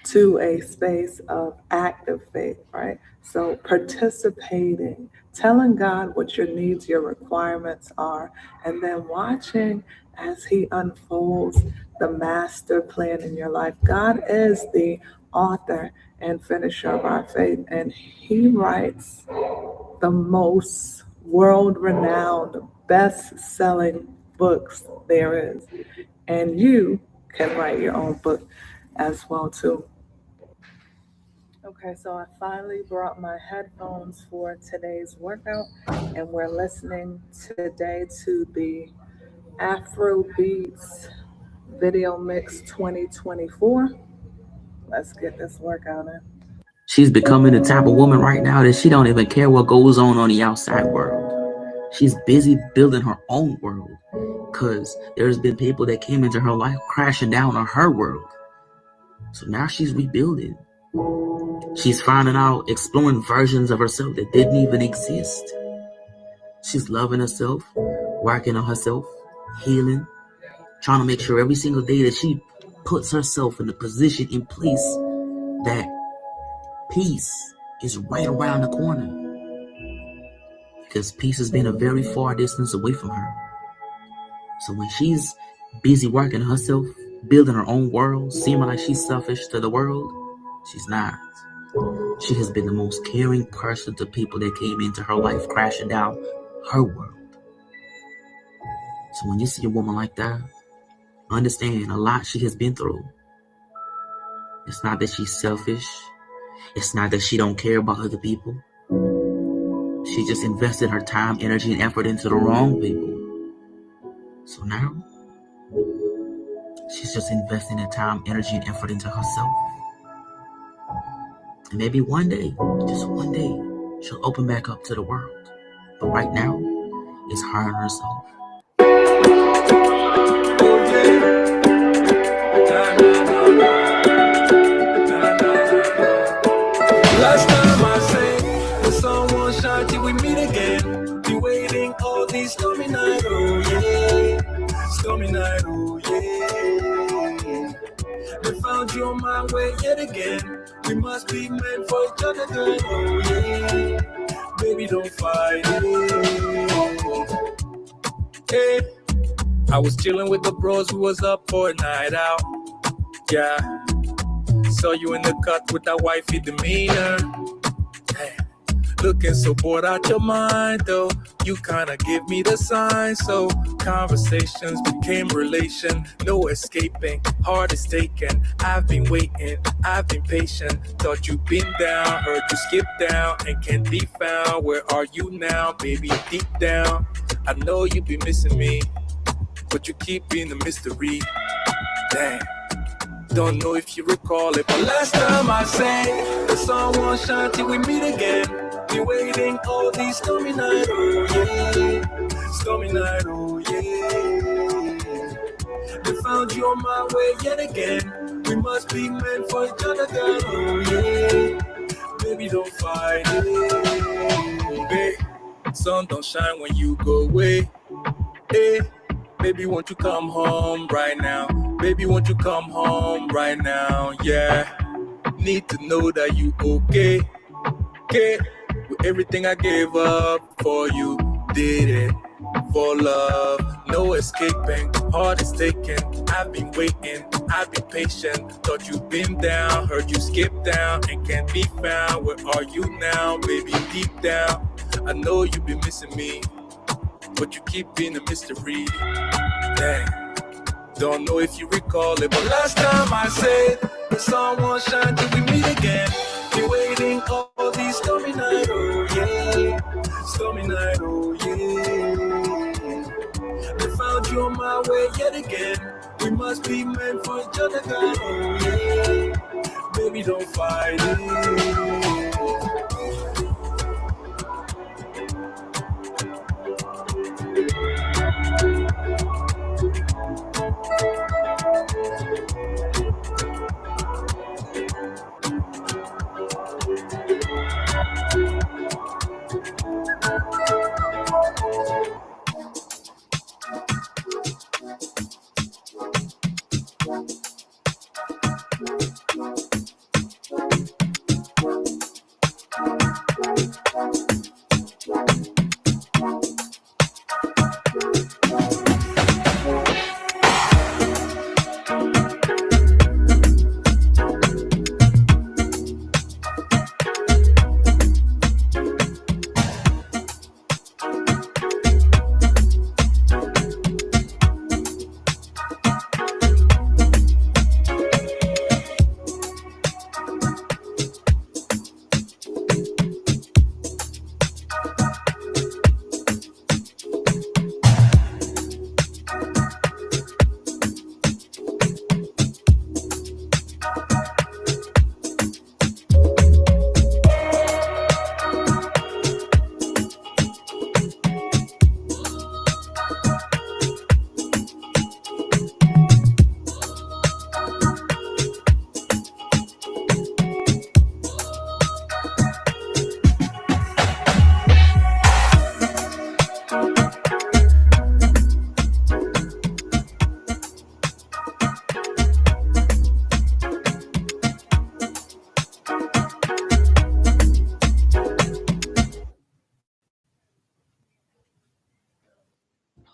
to a space of active faith, right? So participating, telling God what your needs, your requirements are, and then watching as He unfolds the master plan in your life. God is the author and finisher of our faith, and He writes the most world-renowned, best-selling books there is. And you can write your own book as well too. Okay, so I finally brought my headphones for today's workout, and we're listening today to the Afro Beats Video Mix 2024. Let's get this workout in. She's becoming the type of woman right now that she don't even care what goes on the outside world. She's busy building her own world because there's been people that came into her life crashing down on her world. So now she's rebuilding She's finding out, exploring versions of herself that didn't even exist. She's loving herself, working on herself, healing, trying to make sure every single day that she puts herself in the position, in place, that peace is right around the corner. Because peace has been a very far distance away from her. So when she's busy working on herself, building her own world, seeming like she's selfish to the world, she's not. She has been the most caring person to people that came into her life, crashing down her world. So when you see a woman like that, understand a lot she has been through. It's not that she's selfish. It's not that she don't care about other people. She just invested her time, energy, and effort into the wrong people. So now, she's just investing her time, energy, and effort into herself. And maybe one day, just one day, she'll open back up to the world. But right now, it's her and herself. Last time I sang, the sun won't shine till we meet again. Be waiting all these stormy nights, oh yeah. Stormy night, oh yeah. They found you on my way yet again. We must be meant for each other, girl, oh yeah. Baby, don't fight it. Hey, I was chilling with the bros, we was up for a night out. Yeah. Saw you in the cut with that wifey demeanor. Hey, looking so bored out your mind though. You kinda give me the sign, so conversations became relation. No escaping, heart is taken. I've been waiting, I've been patient. Thought you'd been down, heard you skip down and can't be found. Where are you now, baby? Deep down, I know you be missing me, but you keep being the mystery. Damn. Don't know if you recall it, but last time I sang, the sun won't shine till we meet again. Be waiting all these stormy nights, oh yeah. Stormy night, oh yeah. They found you on my way yet again. We must be meant for each other, girl, oh yeah. Baby, don't fight it. Hey, sun don't shine when you go away. Hey, baby, won't you come home right now? Baby, won't you come home right now? Yeah. Need to know that you okay. Okay. With everything I gave up for you. Did it for love. No escaping. Heart is taken. I've been waiting. I've been patient. Thought you'd been down. Heard you skip down and can't be found. Where are you now, baby? Deep down, I know you've been missing me, but you keep being a mystery. Dang. Don't know if you recall it, but last time I said the sun won't shine till we meet again. Be waiting all these stormy nights, oh yeah. Stormy night, oh yeah. They found you on my way yet again. We must be meant for each other, girl, oh yeah. Baby, don't fight it.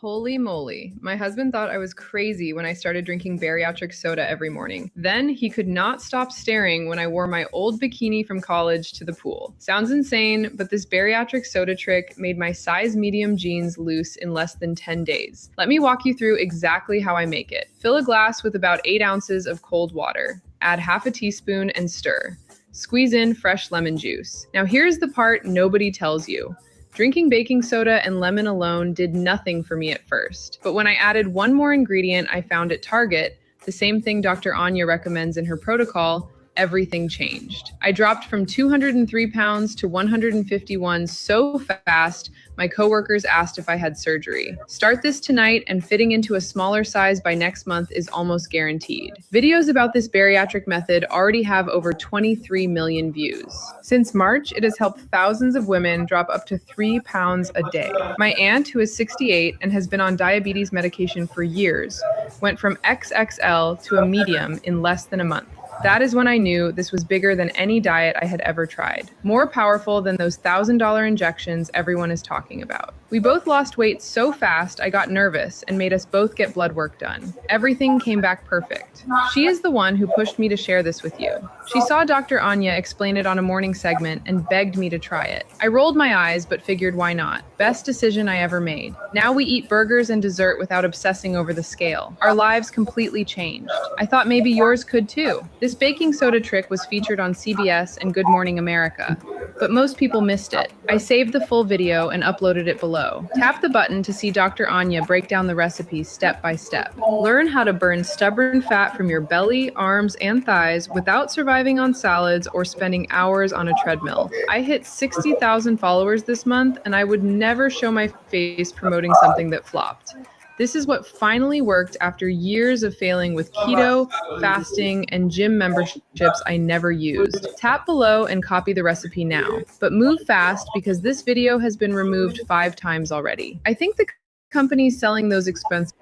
Holy moly. My husband thought I was crazy when I started drinking bariatric soda every morning. Then he could not stop staring when I wore my old bikini from college to the pool. Sounds insane, but this bariatric soda trick made my size medium jeans loose in less than 10 days. Let me walk you through exactly how I make it. Fill a glass with about 8 ounces of cold water. Add half a teaspoon and stir. Squeeze in fresh lemon juice. Now here's the part nobody tells you. Drinking baking soda and lemon alone did nothing for me at first. But when I added one more ingredient I found at Target, the same thing Dr. Anya recommends in her protocol, everything changed. I dropped from 203 pounds to 151 so fast, my coworkers asked if I had surgery. Start this tonight and fitting into a smaller size by next month is almost guaranteed. Videos about this bariatric method already have over 23 million views. Since March, it has helped thousands of women drop up to 3 pounds a day. My aunt, who is 68 and has been on diabetes medication for years, went from XXL to a medium in less than a month. That is when I knew this was bigger than any diet I had ever tried. More powerful than those $1,000 injections everyone is talking about. We both lost weight so fast I got nervous and made us both get blood work done. Everything came back perfect. She is the one who pushed me to share this with you. She saw Dr. Anya explain it on a morning segment and begged me to try it. I rolled my eyes but figured why not. Best decision I ever made. Now we eat burgers and dessert without obsessing over the scale. Our lives completely changed. I thought maybe yours could too. This baking soda trick was featured on CBS and Good Morning America, but most people missed it. I saved the full video and uploaded it below. Tap the button to see Dr. Anya break down the recipe step by step. Learn how to burn stubborn fat from your belly, arms, and thighs without surviving on salads or spending hours on a treadmill. I hit 60,000 followers this month, and I would never show my face promoting something that flopped. This is what finally worked after years of failing with keto, fasting, and gym memberships I never used. Tap below and copy the recipe now, but move fast because this video has been removed 5 times already. I think the companies selling those expensive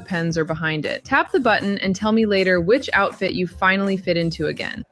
pens are behind it. Tap the button and tell me later which outfit you finally fit into again.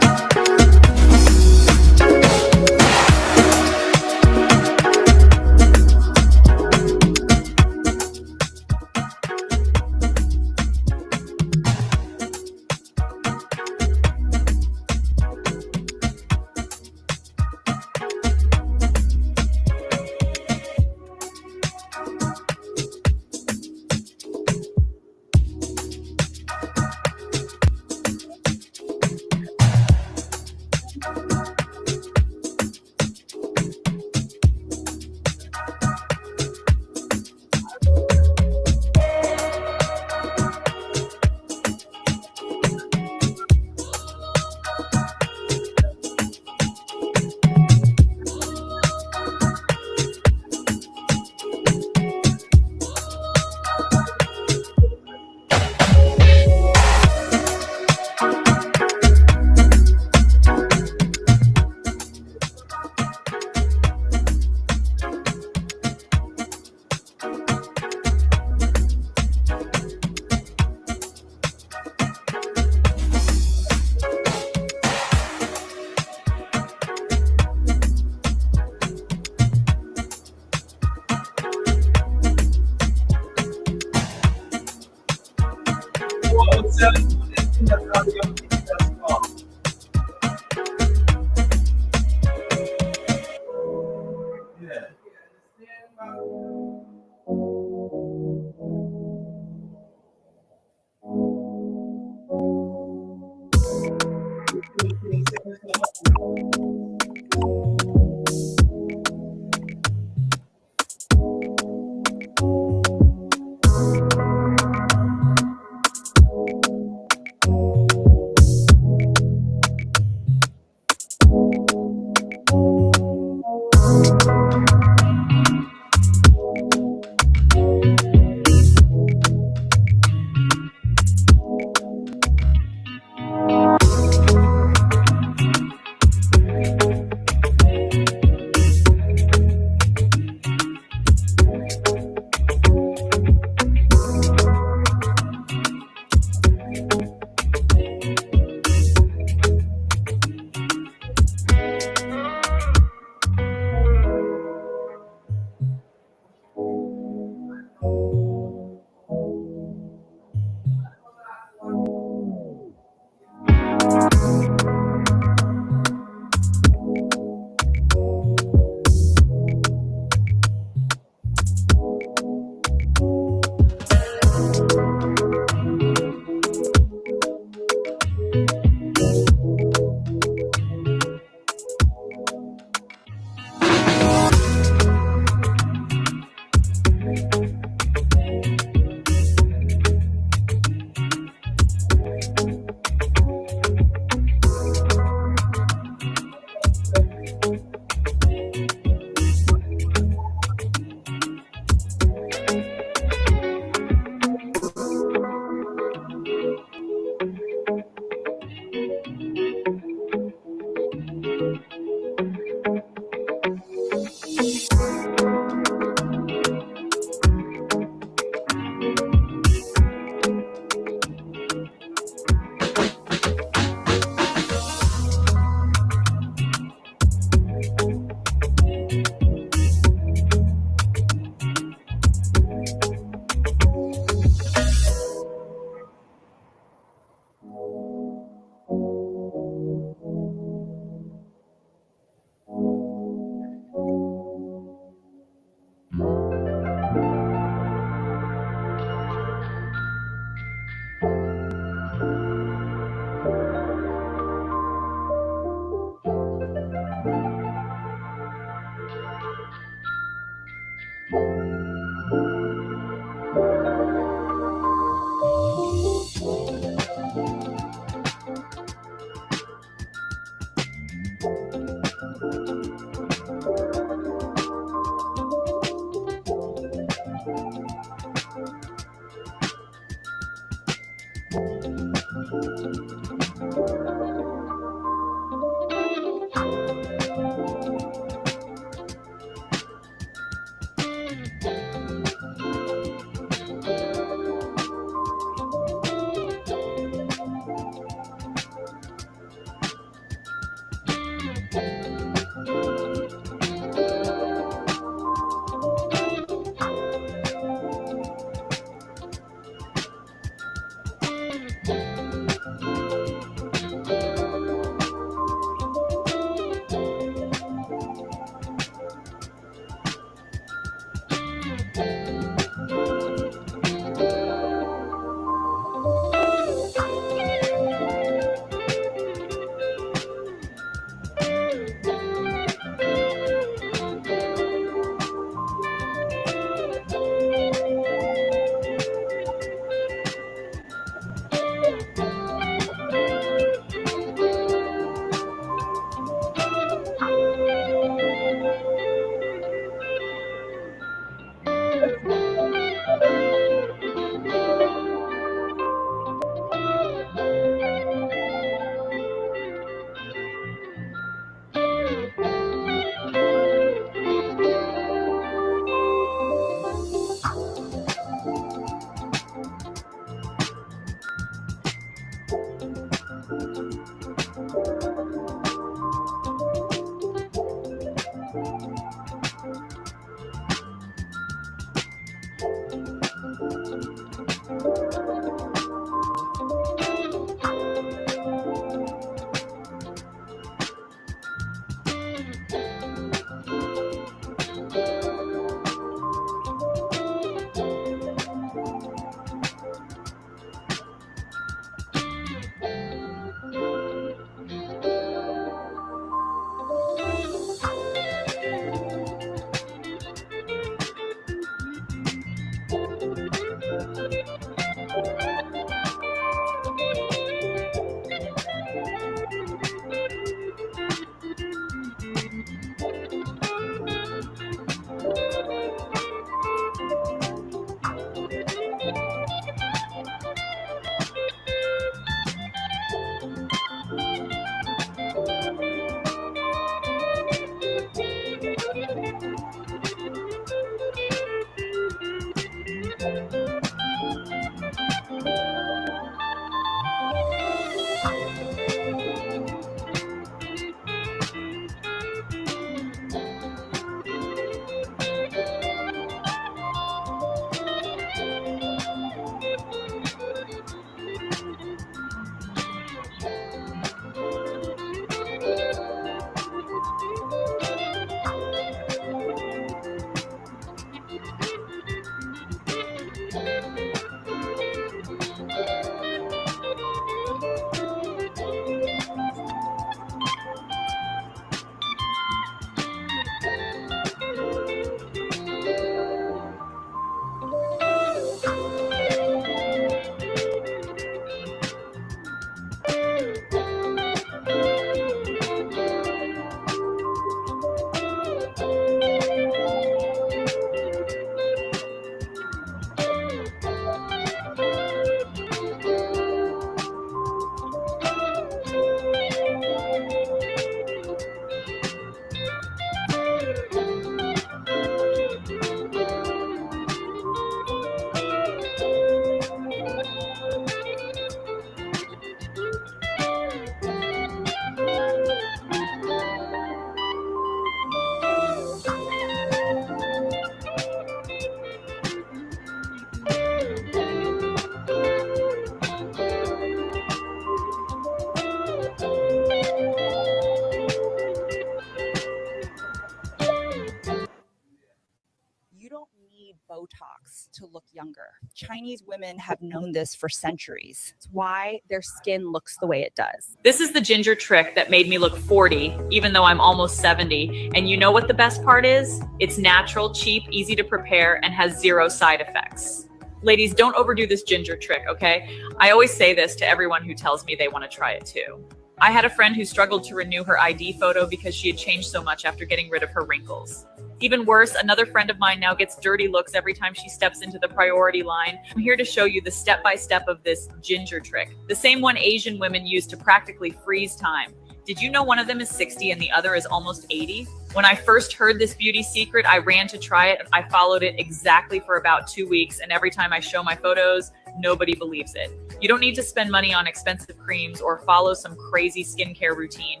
Botox to look younger. Chinese women have known this for centuries. It's why their skin looks the way it does. This is the ginger trick that made me look 40, even though I'm almost 70. And you know what the best part is? It's natural, cheap, easy to prepare, and has zero side effects. Ladies, don't overdo this ginger trick, okay? I always say this to everyone who tells me they want to try it too. I had a friend who struggled to renew her ID photo because she had changed so much after getting rid of her wrinkles. Even worse, another friend of mine now gets dirty looks every time she steps into the priority line. I'm here to show you the step-by-step of this ginger trick, the same one Asian women use to practically freeze time. Did you know one of them is 60 and the other is almost 80? When I first heard this beauty secret, I ran to try it. I followed it exactly for about 2 weeks, and every time I show my photos, nobody believes it. You don't need to spend money on expensive creams or follow some crazy skincare routine.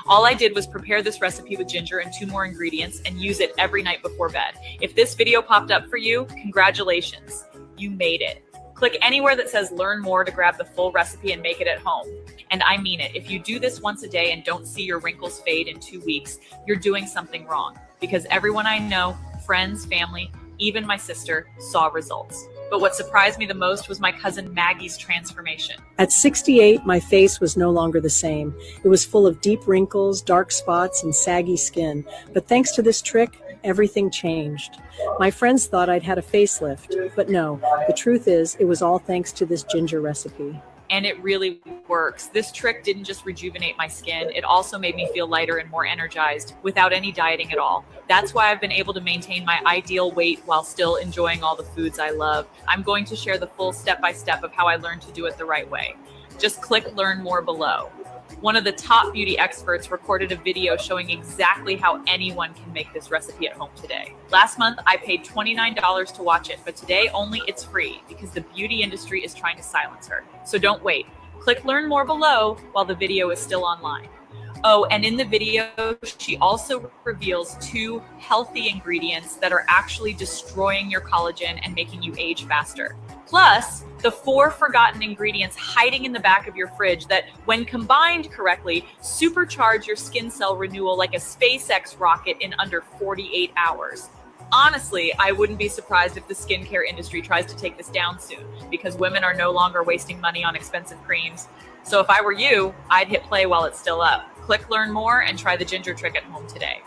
All I did was prepare this recipe with ginger and 2 more ingredients and use it every night before bed. If this video popped up for you, congratulations, you made it. Click anywhere that says learn more to grab the full recipe and make it at home. And I mean it, if you do this once a day and don't see your wrinkles fade in 2 weeks, you're doing something wrong, because everyone I know, friends, family, even my sister, saw results. But what surprised me the most was my cousin Maggie's transformation. At 68, my face was no longer the same. It was full of deep wrinkles, dark spots, and saggy skin. But thanks to this trick, everything changed. My friends thought I'd had a facelift, but no, the truth is it was all thanks to this ginger recipe. And it really works. This trick didn't just rejuvenate my skin, it also made me feel lighter and more energized without any dieting at all. That's why I've been able to maintain my ideal weight while still enjoying all the foods I love. I'm going to share the full step-by-step of how I learned to do it the right way. Just click learn more below. One of the top beauty experts recorded a video showing exactly how anyone can make this recipe at home today. Last month, I paid $29 to watch it, but today only it's free because the beauty industry is trying to silence her. So don't wait. Click learn more below while the video is still online. Oh, and in the video, she also reveals 2 healthy ingredients that are actually destroying your collagen and making you age faster. Plus, the 4 forgotten ingredients hiding in the back of your fridge that, when combined correctly, supercharge your skin cell renewal like a SpaceX rocket in under 48 hours. Honestly, I wouldn't be surprised if the skincare industry tries to take this down soon, because women are no longer wasting money on expensive creams. So if I were you, I'd hit play while it's still up. Click learn more and try the ginger trick at home today.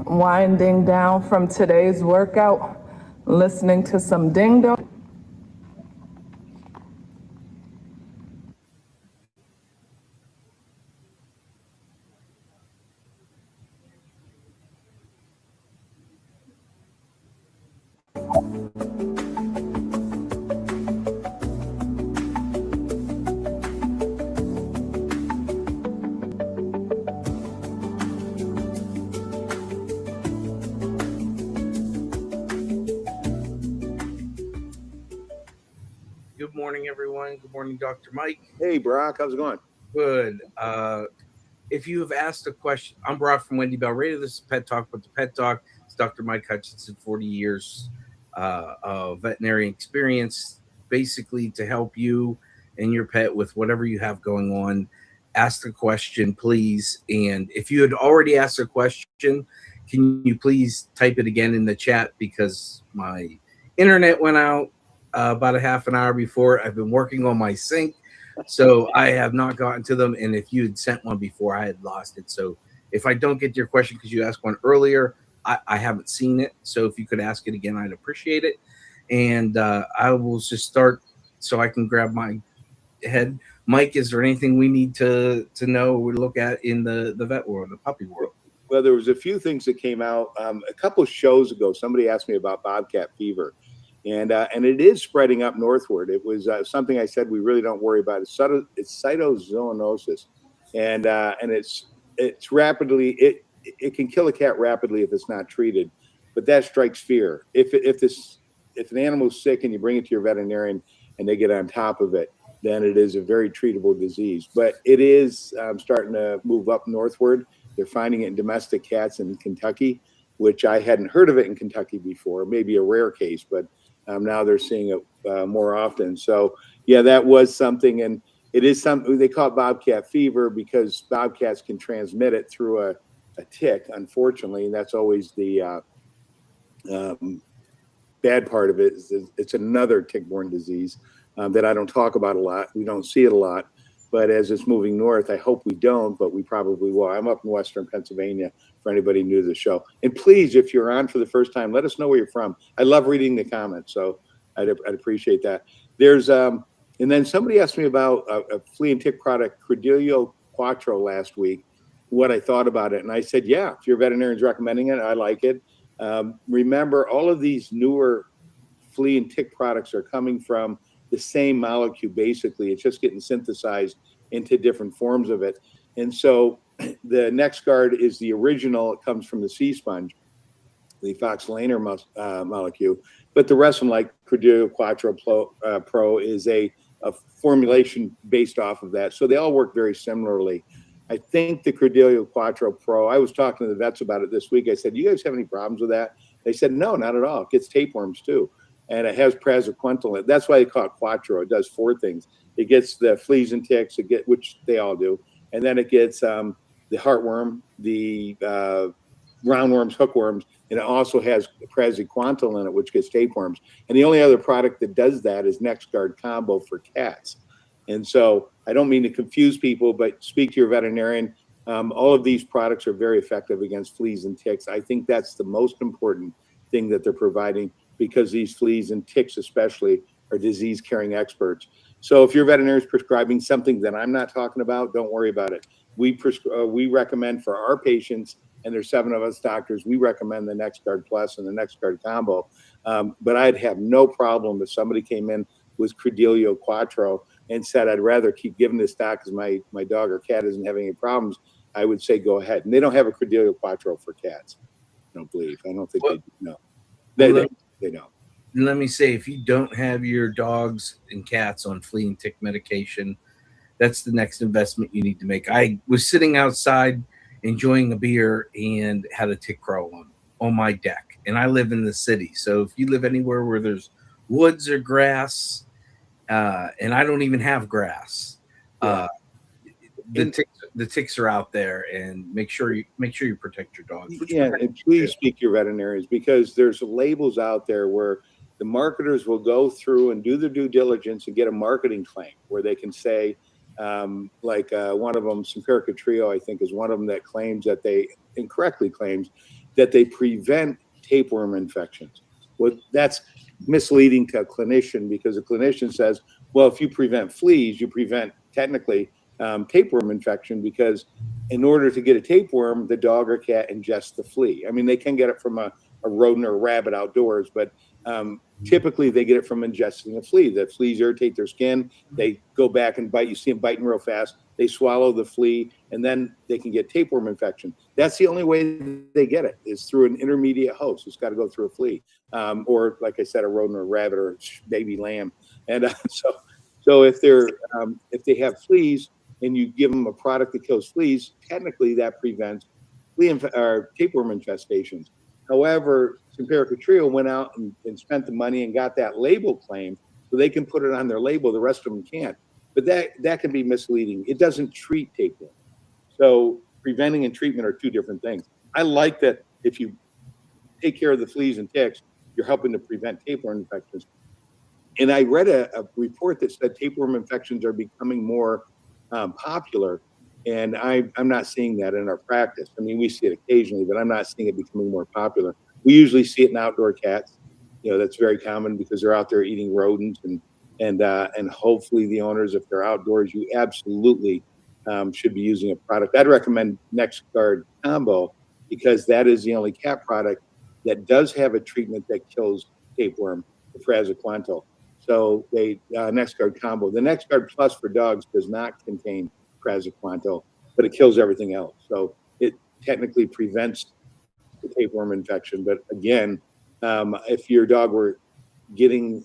Winding down from today's workout, listening to some ding dong. Good morning, everyone. Good morning, Dr. Mike. Hey, Brock. How's it going? Good. If you have asked a question, I'm Brock from Wendy Bell Radio. This is Pet Talk, but the Pet Talk is Dr. Mike Hutchinson, 40 years of veterinary experience, basically to help you and your pet with whatever you have going on. Ask the question, please. And if you had already asked a question, can you please type it again in the chat, because my internet went out about a half an hour before. I've been working on my sync, so I have not gotten to them. And if you had sent one before, I had lost it. So if I don't get to your question because you asked one earlier, I haven't seen it. So if you could ask it again, I'd appreciate it. And I will just start so I can grab my head. Mike, is there anything we need to know or look at in the vet world, the puppy world? Well, there was a few things that came out. A couple shows ago, somebody asked me about bobcat fever. And it is spreading up northward. It was something I said we really don't worry about. It's cytozoonosis, and it's rapidly it can kill a cat rapidly if it's not treated, but that strikes fear. If an animal's sick and you bring it to your veterinarian and they get on top of it, then it is a very treatable disease. But it is starting to move up northward. They're finding it in domestic cats in Kentucky, which I hadn't heard of it in Kentucky before. Maybe a rare case, but now they're seeing it more often. So yeah, that was something, and it is something they call it bobcat fever because bobcats can transmit it through a tick, unfortunately, and that's always the bad part of it. It's another tick-borne disease that I don't talk about a lot. We don't see it a lot, but as it's moving north, I hope we don't, but we probably will. I'm up in Western Pennsylvania, for anybody new to the show. And please, if you're on for the first time, let us know where you're from. I love reading the comments, so I'd appreciate that. There's and then somebody asked me about a flea and tick product, Credelio Quattro, last week, what I thought about it. And I said, yeah, if your veterinarian's recommending it, I like it. Remember, all of these newer flea and tick products are coming from the same molecule, basically. It's just getting synthesized into different forms of it. And so the NexGard is the original. It comes from the sea sponge, the Foxolaner molecule. But the rest of them, like Credelio Quattro Pro, is a formulation based off of that. So they all work very similarly. I think the Credelio Quattro Pro, I was talking to the vets about it this week. I said, do you guys have any problems with that? They said, no, not at all. It gets tapeworms too. And it has praziquantel in it. That's why they call it Quattro. It does 4 things. It gets the fleas and ticks, which they all do. And then it gets the heartworm, the roundworms, hookworms, and it also has praziquantel in it, which gets tapeworms. And the only other product that does that is NexGard Combo for cats. And so I don't mean to confuse people, but speak to your veterinarian. All of these products are very effective against fleas and ticks. I think that's the most important thing that they're providing, because these fleas and ticks especially are disease-carrying experts. So if your veterinarian is prescribing something that I'm not talking about, don't worry about it. We recommend for our patients, and there's 7 of us doctors, we recommend the NexGard Plus and the NexGard Combo. But I'd have no problem if somebody came in with Credelio Quattro and said, I'd rather keep giving this doc because my dog or cat isn't having any problems. I would say go ahead. And they don't have a Credelio Quattro for cats. I don't believe. I don't think they do. No. They don't. Let me say, if you don't have your dogs and cats on flea and tick medication, that's the next investment you need to make. I was sitting outside enjoying a beer and had a tick crawl on my deck. And I live in the city. So if you live anywhere where there's woods or grass, and I don't even have grass, the ticks are out there, and make sure you protect your dogs. Yeah, and please speak to your veterinarians, because there's labels out there where the marketers will go through and do their due diligence and get a marketing claim where they can say, One of them, Simparica Trio, I think, is one of them that claims that they incorrectly claims that they prevent tapeworm infections. Well, that's misleading to a clinician, because a clinician says, well, if you prevent fleas, you prevent technically tapeworm infection, because in order to get a tapeworm, the dog or cat ingests the flea. I mean, they can get it from a rodent or a rabbit outdoors, but typically they get it from ingesting a flea. The fleas irritate their skin. They go back and bite. You see them biting real fast. They swallow the flea, and then they can get tapeworm infection. That's the only way they get it, is through an intermediate host. It's got to go through a flea, or like I said, a rodent or a rabbit or a baby lamb. And so if they have fleas and you give them a product that kills fleas, technically that prevents tapeworm infestations. However, Simparica Trio went out and spent the money and got that label claim, so they can put it on their label. The rest of them can't. But that can be misleading. It doesn't treat tapeworm. So preventing and treatment are two different things. I like that if you take care of the fleas and ticks, you're helping to prevent tapeworm infections. And I read a report that said tapeworm infections are becoming more popular. And I'm not seeing that in our practice. I mean, we see it occasionally, but I'm not seeing it becoming more popular. We usually see it in outdoor cats. That's very common because they're out there eating rodents, and hopefully the owners, if they're outdoors, you absolutely should be using a product. I'd recommend NexGard Combo, because that is the only cat product that does have a treatment that kills tapeworm, the praziquantel. So NexGard Combo. The NexGard Plus for dogs does not contain praziquantel, but it kills everything else. So it technically prevents the tapeworm infection. But again, if your dog were getting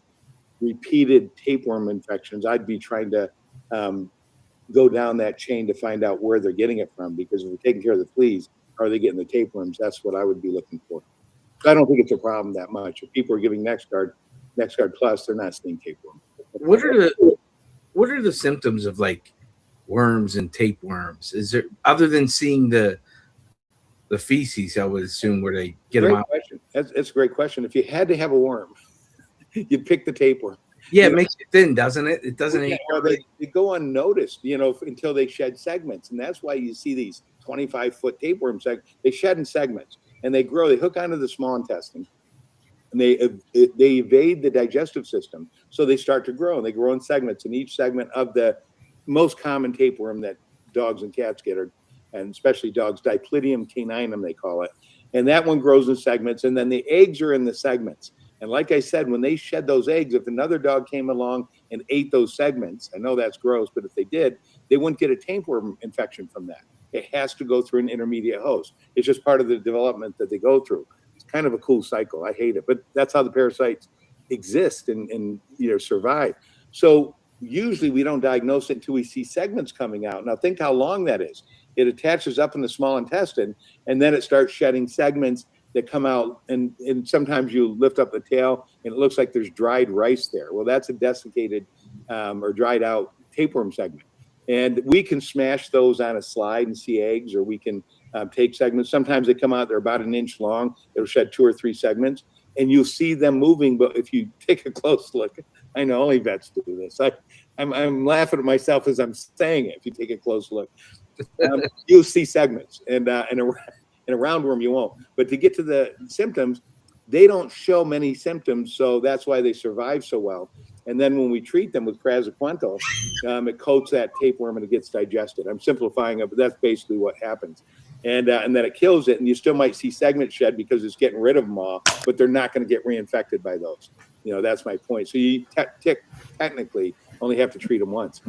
repeated tapeworm infections, I'd be trying to go down that chain to find out where they're getting it from, because if we're taking care of the fleas, are they getting the tapeworms? That's what I would be looking for. So I don't think it's a problem that much. If people are giving NexGard Plus, they're not seeing tapeworm. What are the symptoms of like worms and tapeworms? Is there, other than seeing the feces, I would assume, where they get them out? Question. That's a great question. If you had to have a worm, you'd pick the tapeworm. Yeah, it makes it thin, doesn't it? It doesn't. They go unnoticed, until they shed segments, and that's why you see these 25-foot tapeworm segments. They shed in segments, and they grow. They hook onto the small intestine, and they evade the digestive system, so they start to grow. And they grow in segments, and each segment of the most common tapeworm that dogs and cats get, and especially dogs, Diplydium caninum, they call it. And that one grows in segments, and then the eggs are in the segments. And like I said, when they shed those eggs, if another dog came along and ate those segments, I know that's gross, but if they did, they wouldn't get a tapeworm infection from that. It has to go through an intermediate host. It's just part of the development that they go through. It's kind of a cool cycle. I hate it, but that's how the parasites exist and survive. So usually we don't diagnose it until we see segments coming out. Now think how long that is. It attaches up in the small intestine, and then it starts shedding segments that come out, and sometimes you lift up the tail and it looks like there's dried rice there. Well, that's a desiccated or dried out tapeworm segment. And we can smash those on a slide and see eggs, or we can take segments. Sometimes they come out, they're about an inch long. It'll shed 2 or 3 segments, and you'll see them moving. But if you take a close look, I know only vets do this. I'm laughing at myself as I'm saying it. If you take a close look, you'll see segments, and in a roundworm you won't. But to get to the symptoms, they don't show many symptoms, so that's why they survive so well. And then when we treat them with praziquantel, it coats that tapeworm and it gets digested. I'm simplifying it, but that's basically what happens. And then it kills it, and you still might see segments shed because it's getting rid of them all, but they're not going to get reinfected by those. That's my point. So you technically only have to treat them once,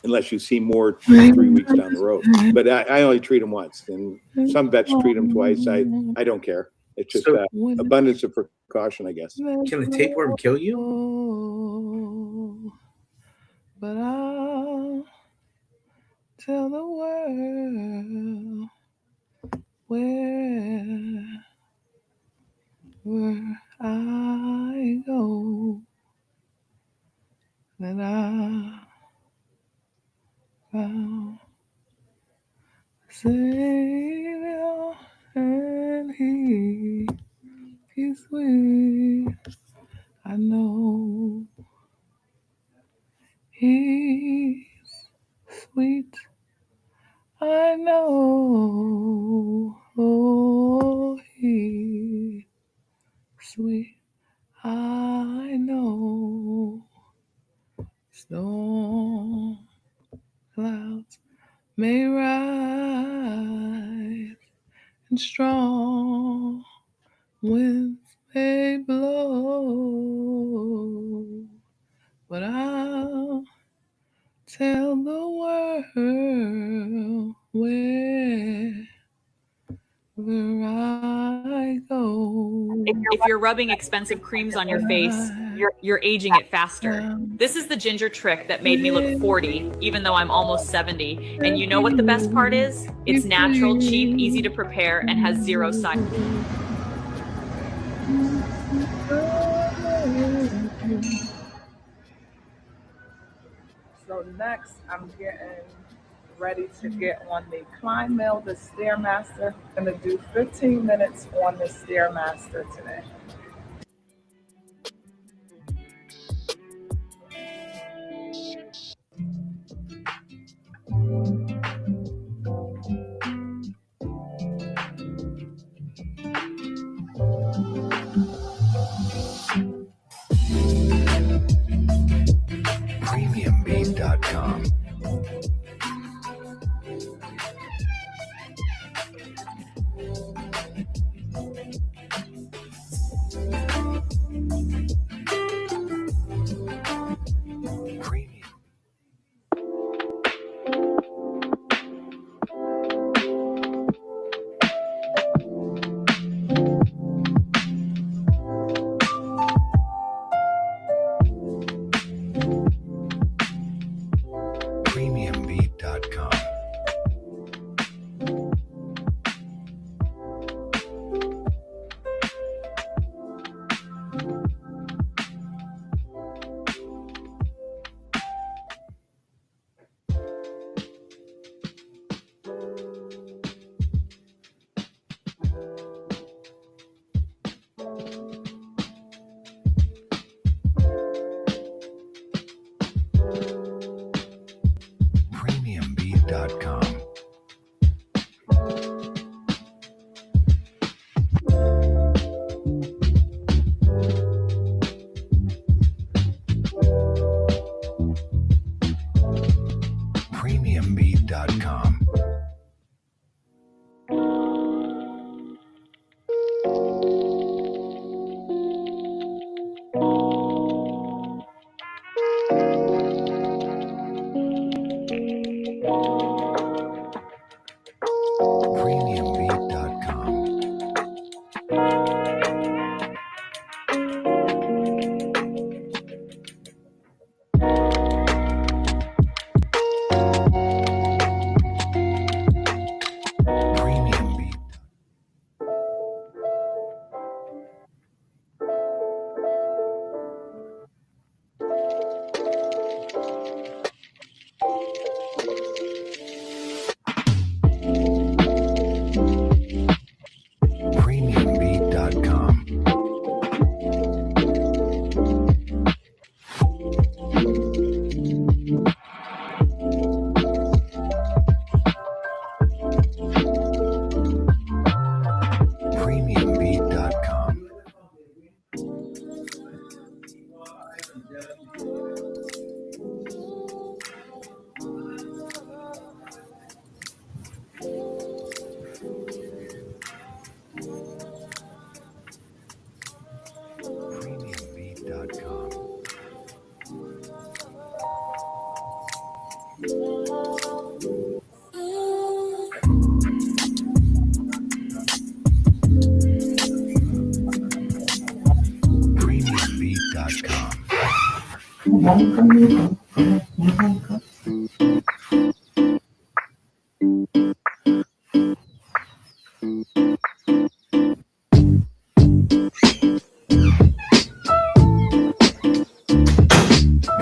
unless you see more 3 weeks down the road. But I only treat them once, and some vets treat them twice. I don't care. It's just abundance of precaution, I guess. Can a tapeworm kill you? But I'll tell the world wherever I go that I found Savior, and He's with. I know He's sweet. I know he's sweet. I know storm clouds may rise and strong winds may blow, but I'll tell the world wherever I go. If you're rubbing expensive creams on your face, you're aging it faster. This is the ginger trick that made me look 40, even though I'm almost 70. And you know what the best part is? It's natural, cheap, easy to prepare, and has zero side effects. So next, I'm getting ready to get on the Kleinmill, the Stairmaster. I'm gonna do 15 minutes on the Stairmaster today. Premiumbeat.com. Premiumbeat.com. Premiumbeat.com. Premiumbeat.com. Premiumbeat.com. Premiumbeat. Premiumbeat.com. Premiumbeat.com. Premiumbeat.com. Premiumbeat.com.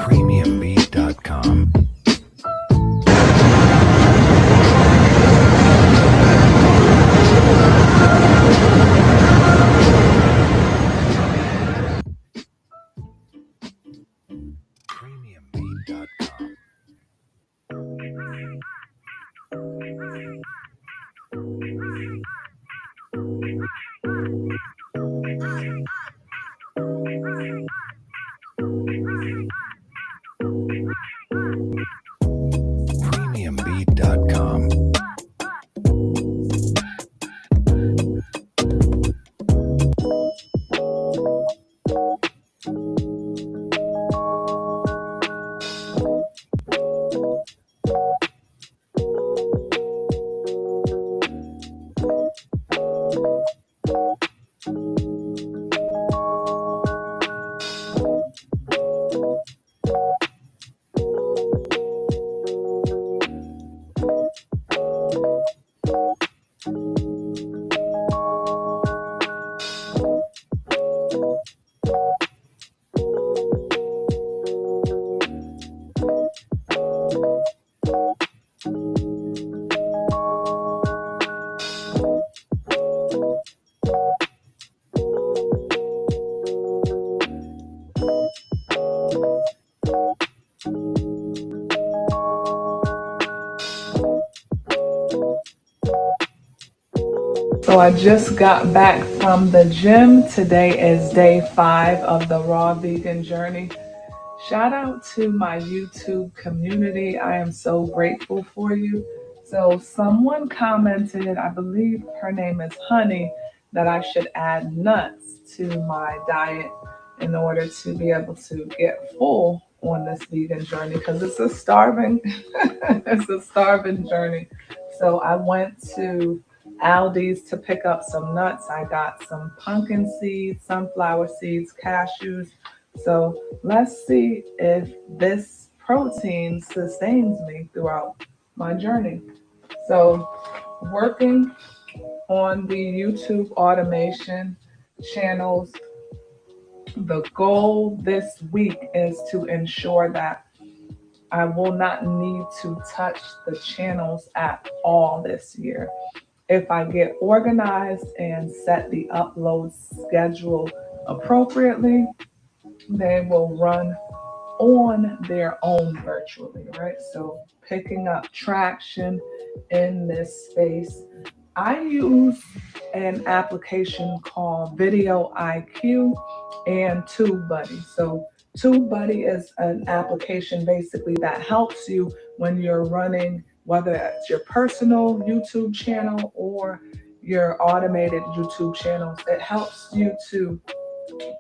Premiumbeat.com. Premiumbeat.com. So I just got back from the gym. Today is day 5 of the Raw Vegan Journey. Shout out to my YouTube community. I am so grateful for you. So someone commented, I believe her name is Honey, that I should add nuts to my diet in order to be able to get full on this vegan journey, because it's a starving journey. So I went to Aldi's to pick up some nuts. I got some pumpkin seeds, sunflower seeds, cashews. So let's see if this protein sustains me throughout my journey. So working on the YouTube automation channels, the goal this week is to ensure that I will not need to touch the channels at all this year. If I get organized and set the upload schedule appropriately, they will run on their own virtually, right? So picking up traction in this space. I use an application called Video IQ and TubeBuddy. So TubeBuddy is an application basically that helps you when you're running, whether it's your personal YouTube channel or your automated YouTube channels. It helps you to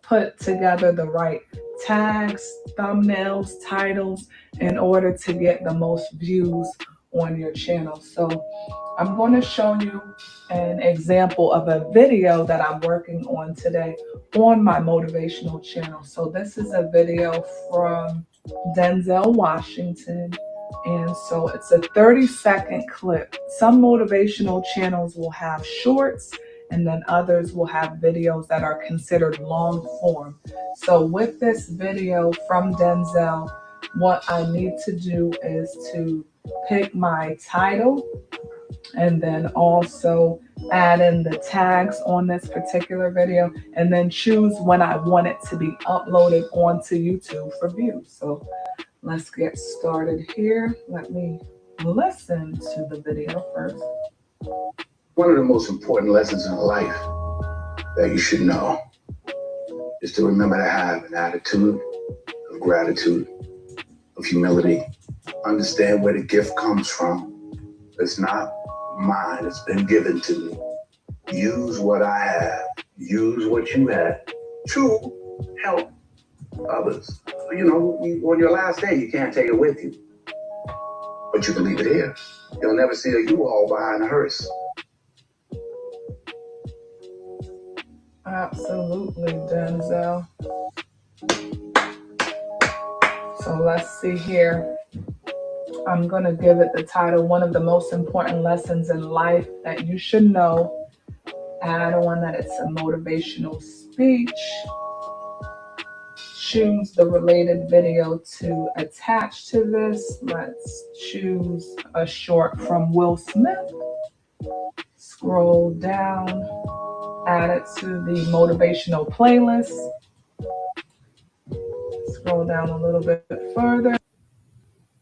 put together the right tags, thumbnails, titles in order to get the most views on your channel. So I'm going to show you an example of a video that I'm working on today on my motivational channel. So this is a video from Denzel Washington. And so it's a 30-second clip. Some motivational channels will have shorts, and then others will have videos that are considered long form. So with this video from Denzel, what I need to do is to pick my title and then also add in the tags on this particular video, and then choose when I want it to be uploaded onto YouTube for views. So let's get started here. Let me listen to the video first. One of the most important lessons in life that you should know is to remember to have an attitude of gratitude, of humility. Understand where the gift comes from. It's not mine, it's been given to me. Use what I have, use what you have to help others. You know, on your last day, you can't take it with you, but you can leave it here. You'll never see a U-Haul behind a hearse. Absolutely, Denzel. So let's see here. I'm going to give it the title, One of the Most Important Lessons in Life That You Should Know. Add on that it's a motivational speech. Choose the related video to attach to this. Let's choose a short from Will Smith. Scroll down, add it to the motivational playlist. Scroll down a little bit further.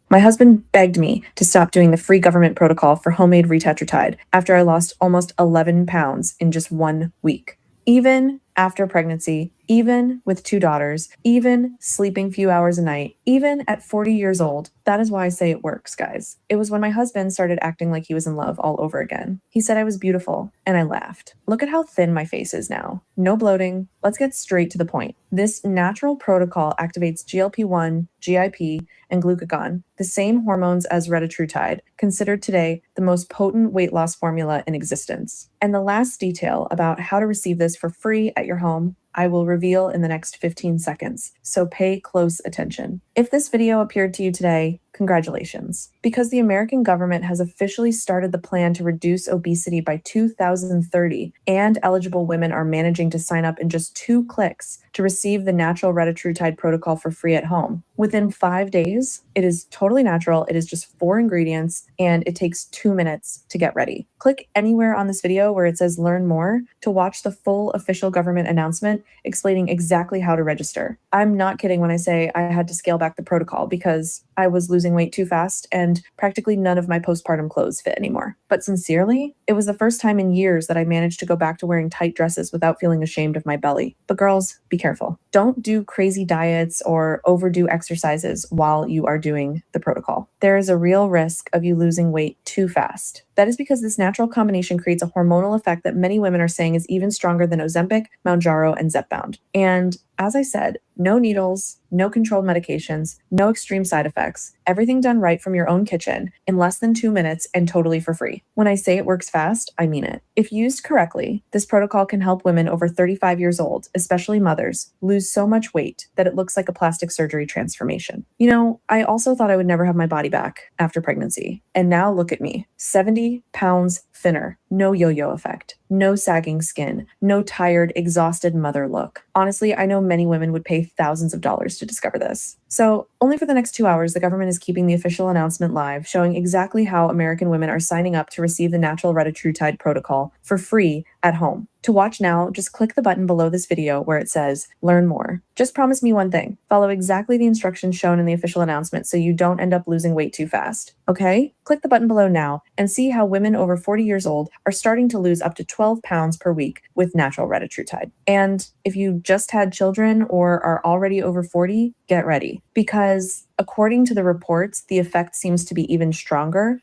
My husband begged me to stop doing the free government protocol for homemade Retetratide after I lost almost 11 pounds in just 1 week. Even after pregnancy, even with 2 daughters, even sleeping few hours a night, even at 40 years old. That is why I say it works, guys. It was when my husband started acting like he was in love all over again. He said I was beautiful, and I laughed. Look at how thin my face is now. No bloating. Let's get straight to the point. This natural protocol activates GLP-1, GIP, and glucagon, the same hormones as retatrutide, considered today the most potent weight loss formula in existence. And the last detail about how to receive this for free at your home, I will reveal in the next 15 seconds, so pay close attention. If this video appeared to you today, congratulations. Because the American government has officially started the plan to reduce obesity by 2030, and eligible women are managing to sign up in just 2 clicks to receive the natural retatrutide protocol for free at home. Within 5 days, it is totally natural, it is just 4 ingredients, and it takes 2 minutes to get ready. Click anywhere on this video where it says learn more to watch the full official government announcement explaining exactly how to register. I'm not kidding when I say I had to scale back the protocol because I was losing weight too fast and practically none of my postpartum clothes fit anymore. But sincerely, it was the first time in years that I managed to go back to wearing tight dresses without feeling ashamed of my belly. But girls, be careful. Don't do crazy diets or overdo exercises while you are doing the protocol. There is a real risk of you losing weight too fast. That is because this natural combination creates a hormonal effect that many women are saying is even stronger than Ozempic, Mounjaro, and Zepbound. And as I said, no needles, no controlled medications, no extreme side effects, everything done right from your own kitchen in less than 2 minutes and totally for free. When I say it works fast, I mean it. If used correctly, this protocol can help women over 35 years old, especially mothers, lose so much weight that it looks like a plastic surgery transformation. You know, I also thought I would never have my body back after pregnancy. And now look at me, 70 pounds thinner, no yo-yo effect, no sagging skin, no tired, exhausted mother look. Honestly, I know many women would pay thousands of dollars to discover this. So only for the next 2 hours, the government is keeping the official announcement live, showing exactly how American women are signing up to receive the natural retatrutide protocol for free at home. To watch now, just click the button below this video where it says, learn more. Just promise me one thing, follow exactly the instructions shown in the official announcement so you don't end up losing weight too fast, okay? Click the button below now and see how women over 40 years old are starting to lose up to 12 pounds per week with natural retatrutide. And if you just had children or are already over 40, get ready. Because according to the reports, the effect seems to be even stronger.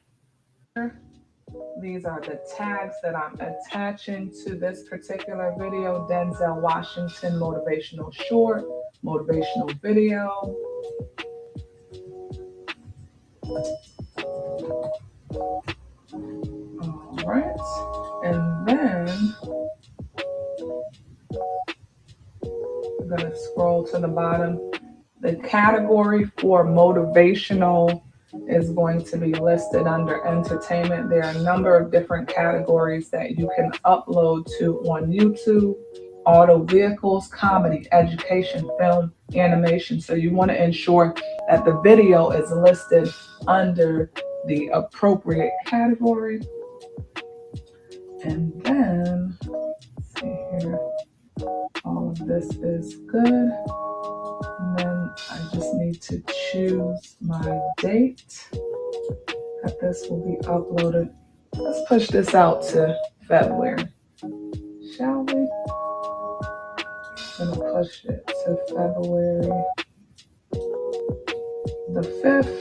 These are the tags that I'm attaching to this particular video. Denzel Washington motivational short, motivational video. All right, and then I'm gonna scroll to the bottom. The category for motivational is going to be listed under entertainment. There are a number of different categories that you can upload to on YouTube: auto vehicles, comedy, education, film, animation. So you want to ensure that the video is listed under the appropriate category. And then, let's see here, all of this is good. And then I just need to choose my date that this will be uploaded. Let's push this out to February, shall we? I'm gonna push it to February the 5th.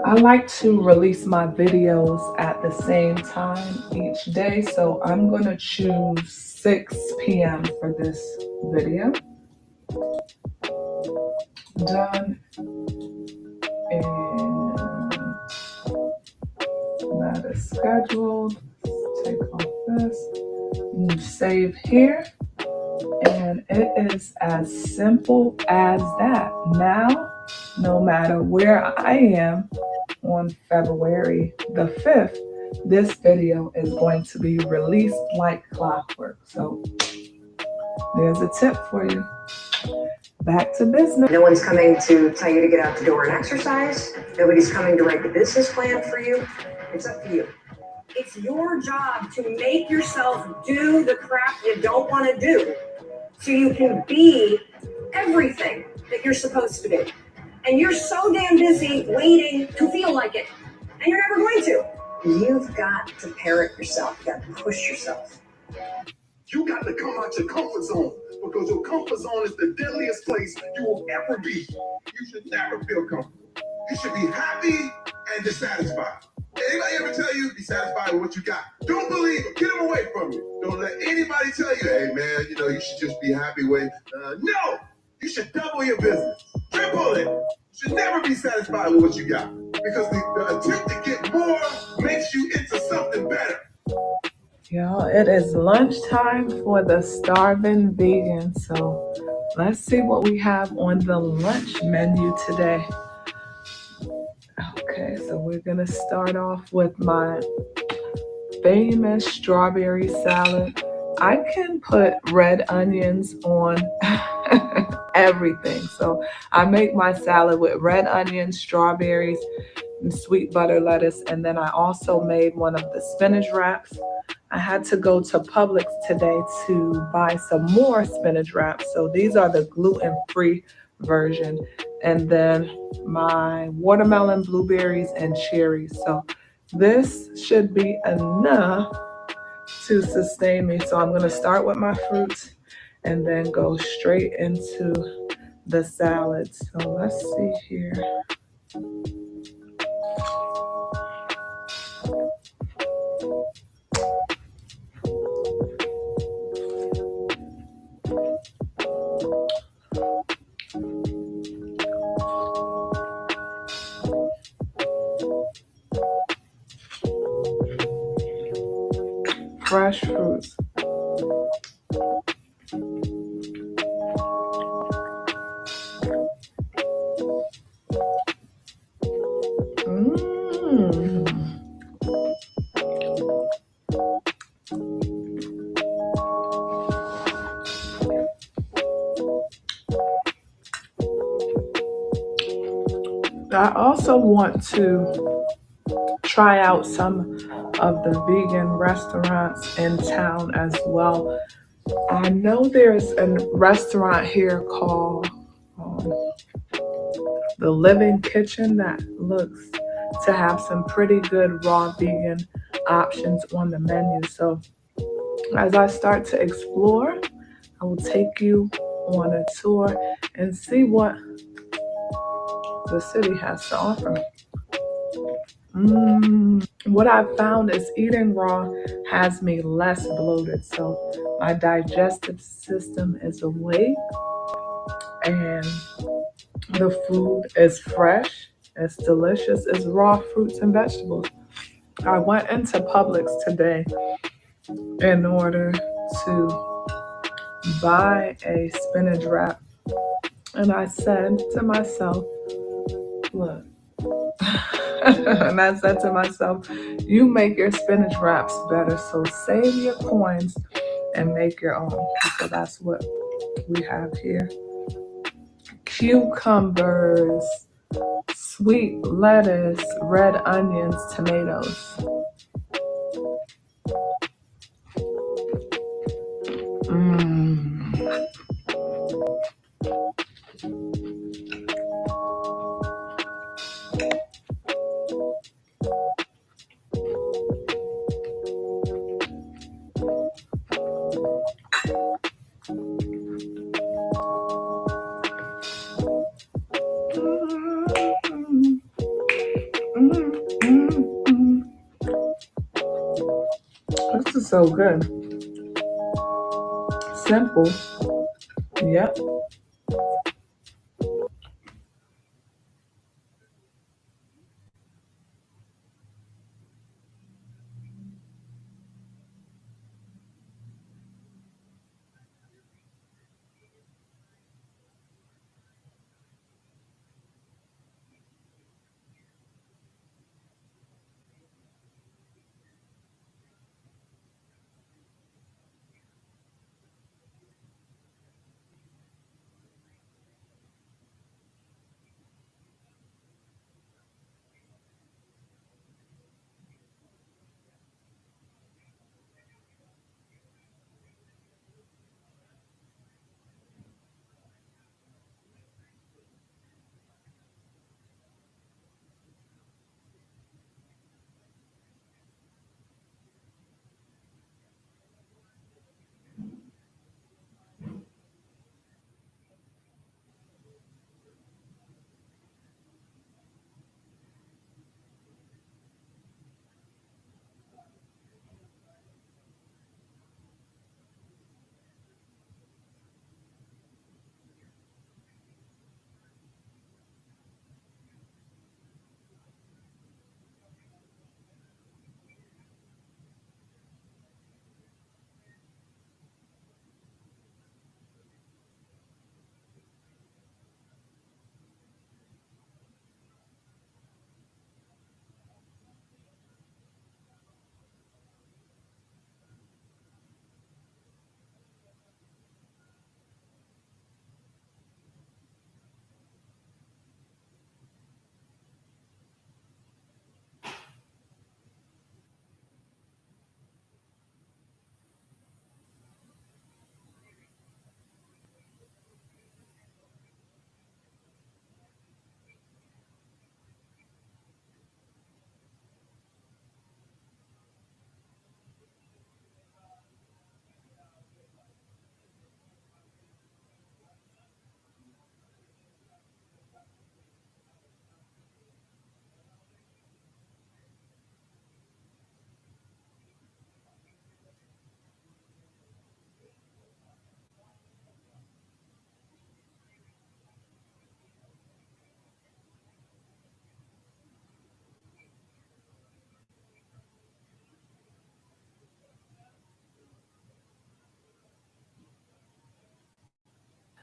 I like to release my videos at the same time each day, so I'm gonna choose 6 p.m. for this video. Done. And that is scheduled. Let's take off this. You save here. And it is as simple as that. Now, no matter where I am on February the 5th, this video is going to be released like clockwork. So there's a tip for you. Back to business. No one's coming to tell you to get out the door and exercise. Nobody's coming to write the business plan for you. It's up to you. It's your job to make yourself do the crap you don't want to do so you can be everything that you're supposed to be. And you're so damn busy waiting to feel like it. And you're never going to. You've got to parent yourself. You got to push yourself. You got to come out your comfort zone, because your comfort zone is the deadliest place you will ever be. You should never feel comfortable. You should be happy and dissatisfied. Anybody ever tell you be satisfied with what you got? Don't believe it. Get them away from you. Don't let anybody tell you, hey man, you know, you should just be happy with. No, you should double your business, triple it. You should never be satisfied with what you got, because the attempt to get more makes you into something better. Y'all, it is lunchtime for the Starving Vegan. So let's see what we have on the lunch menu today. Okay, so we're gonna start off with my famous strawberry salad. I can put red onions on everything. So I make my salad with red onions, strawberries, and sweet butter lettuce. And then I also made one of the spinach wraps. I had to go to Publix today to buy some more spinach wraps. So these are the gluten-free version. And then my watermelon, blueberries, and cherries. So this should be enough to sustain me. So I'm going to start with my fruits and then go straight into the salad. So let's see here. Fresh fruits. I also want to try out some of the vegan restaurants in town as well. I know there's a restaurant here called The Living Kitchen that looks to have some pretty good raw vegan options on the menu. So as I start to explore, I will take you on a tour and see what the city has to offer. What I've found is eating raw has me less bloated, so my digestive system is awake and the food is fresh, it's delicious, it's raw fruits and vegetables. I went into Publix today in order to buy a spinach wrap, and I said to myself, look, and I said to myself, you make your spinach wraps better, so save your coins and make your own. So that's what we have here. Cucumbers, sweet lettuce, red onions, tomatoes. This is so good. Simple. Yep.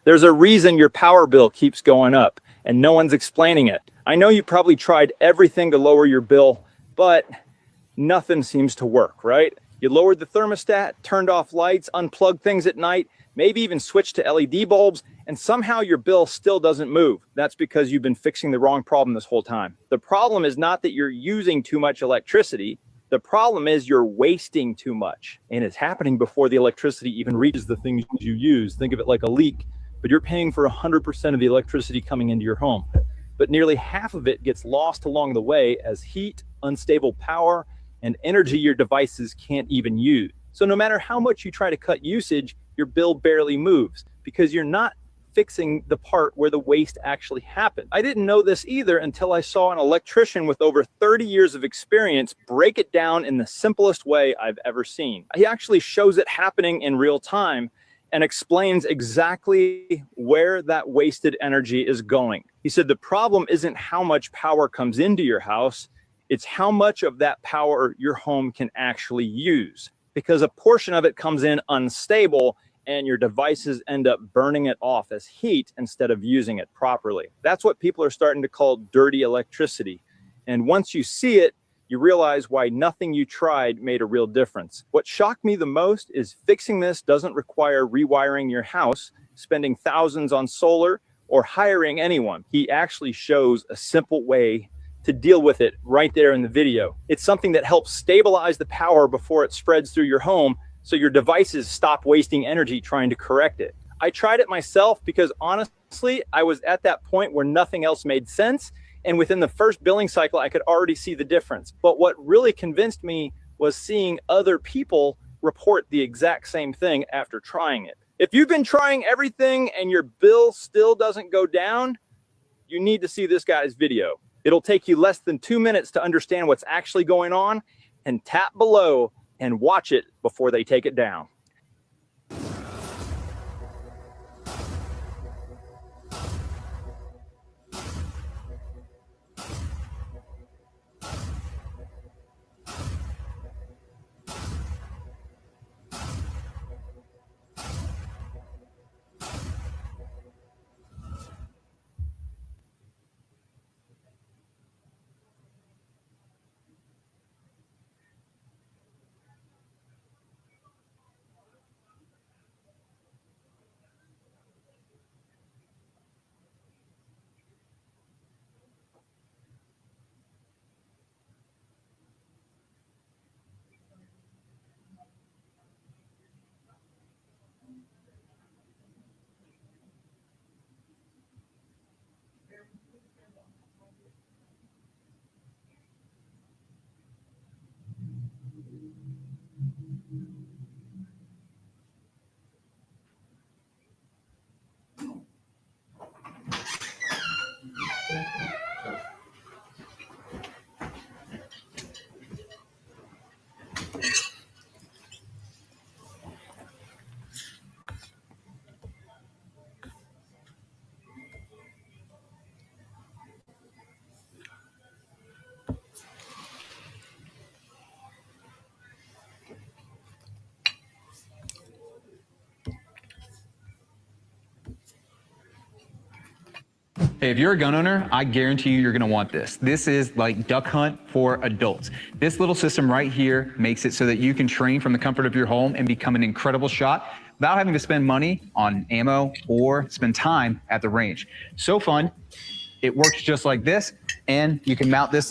There's a reason your power bill keeps going up and no one's explaining it. I know you probably tried everything to lower your bill, but nothing seems to work, right? You lowered the thermostat, turned off lights, unplugged things at night, maybe even switched to LED bulbs, and somehow your bill still doesn't move. That's because you've been fixing the wrong problem this whole time. The problem is not that you're using too much electricity. The problem is you're wasting too much, and it's happening before the electricity even reaches the things you use. Think of it like a leak, but you're paying for 100% of the electricity coming into your home. But nearly half of it gets lost along the way as heat, unstable power, and energy your devices can't even use. So no matter how much you try to cut usage, your bill barely moves because you're not fixing the part where the waste actually happened. I didn't know this either until I saw an electrician with over 30 years of experience break it down in the simplest way I've ever seen. He actually shows it happening in real time and explains exactly where that wasted energy is going. He said the problem isn't how much power comes into your house, it's how much of that power your home can actually use, because a portion of it comes in unstable and your devices end up burning it off as heat instead of using it properly. That's what people are starting to call dirty electricity. And once you see it, you realize why nothing you tried made a real difference. What shocked me the most is fixing this doesn't require rewiring your house, spending thousands on solar, or hiring anyone. He actually shows a simple way to deal with it right there in the video. It's something that helps stabilize the power before it spreads through your home so your devices stop wasting energy trying to correct it. I tried it myself because honestly, I was at that point where nothing else made sense. And within the first billing cycle, I could already see the difference. But what really convinced me was seeing other people report the exact same thing after trying it. If you've been trying everything and your bill still doesn't go down, you need to see this guy's video. It'll take you less than 2 minutes to understand what's actually going on, and tap below and watch it before they take it down. Hey, if you're a gun owner, I guarantee you're gonna want this. This is like Duck Hunt for adults. This little system right here makes it so that you can train from the comfort of your home and become an incredible shot without having to spend money on ammo or spend time at the range. So fun. It works just like this, and you can mount this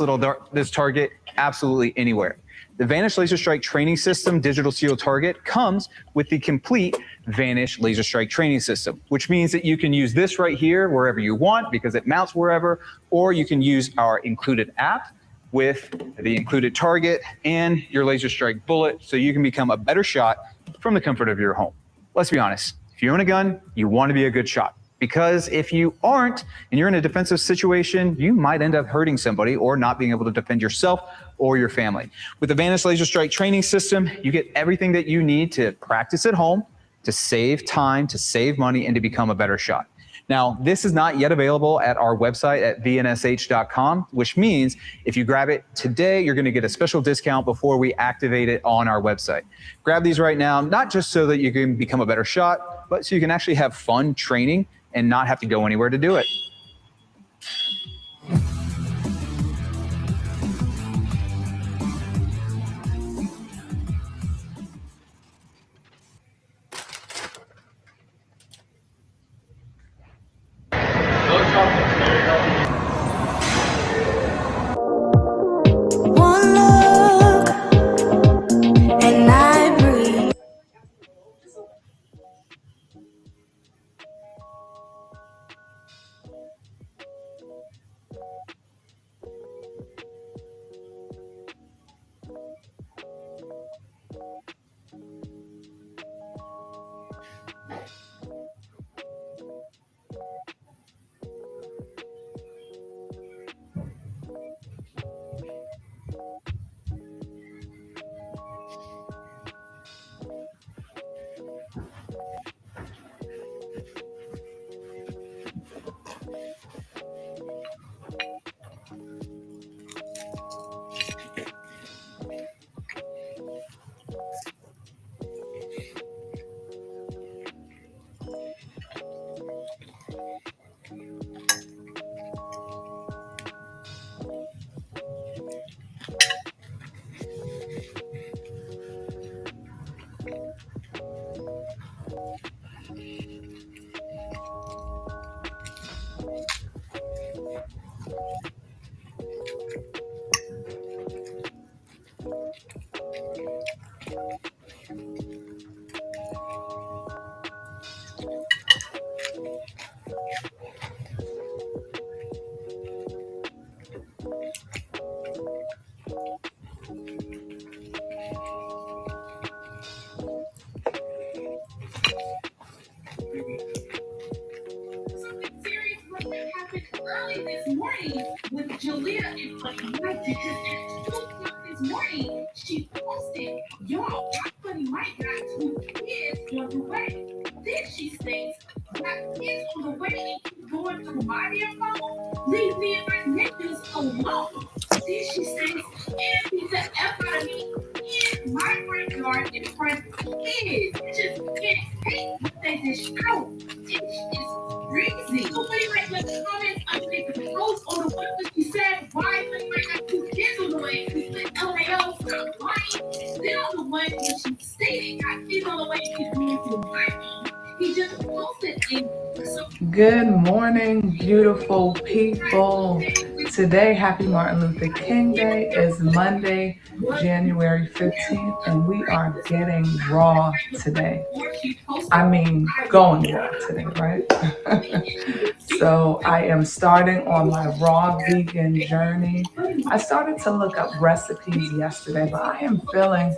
this target absolutely anywhere. The Vanish Laser Strike Training System Digital Seal Target comes with the complete Vanish Laser Strike Training System, which means that you can use this right here wherever you want because it mounts wherever, or you can use our included app with the included target and your laser strike bullet so you can become a better shot from the comfort of your home. Let's be honest, if you own a gun, you want to be a good shot. Because if you aren't and you're in a defensive situation, you might end up hurting somebody or not being able to defend yourself or your family. With the Vanish Laser Strike Training System, you get everything that you need to practice at home, to save time, to save money, and to become a better shot. Now, this is not yet available at our website at vnsh.com, which means if you grab it today, you're going to get a special discount before we activate it on our website. Grab these right now, not just so that you can become a better shot, but so you can actually have fun training and not have to go anywhere to do it. One look, and I breathe. Early this morning with Julia and Funny Mike because at 2 o'clock this morning she posted, y'all, Funny Mike got 2 kids on the way. Then she states, got kids on the way and keep going through my dear phone. Leave me and my nephews alone. Then she states, and beat the F out of me in my front yard in front of kids. Just can't hate what they just out. It is crazy. Somebody might let the comments underneath the post on the one that she said, why Funny Mike got 2 kids on the way? She said, LAL, stop lying. Then on the one that she stated got kids on the way, she's going through my phone. He just posted in. Good morning, beautiful people. Today, happy Martin Luther King Day is Monday, January 15th, and we are getting raw today. I mean, going raw today, right? So I am starting on my raw vegan journey. I started to look up recipes yesterday, but I am feeling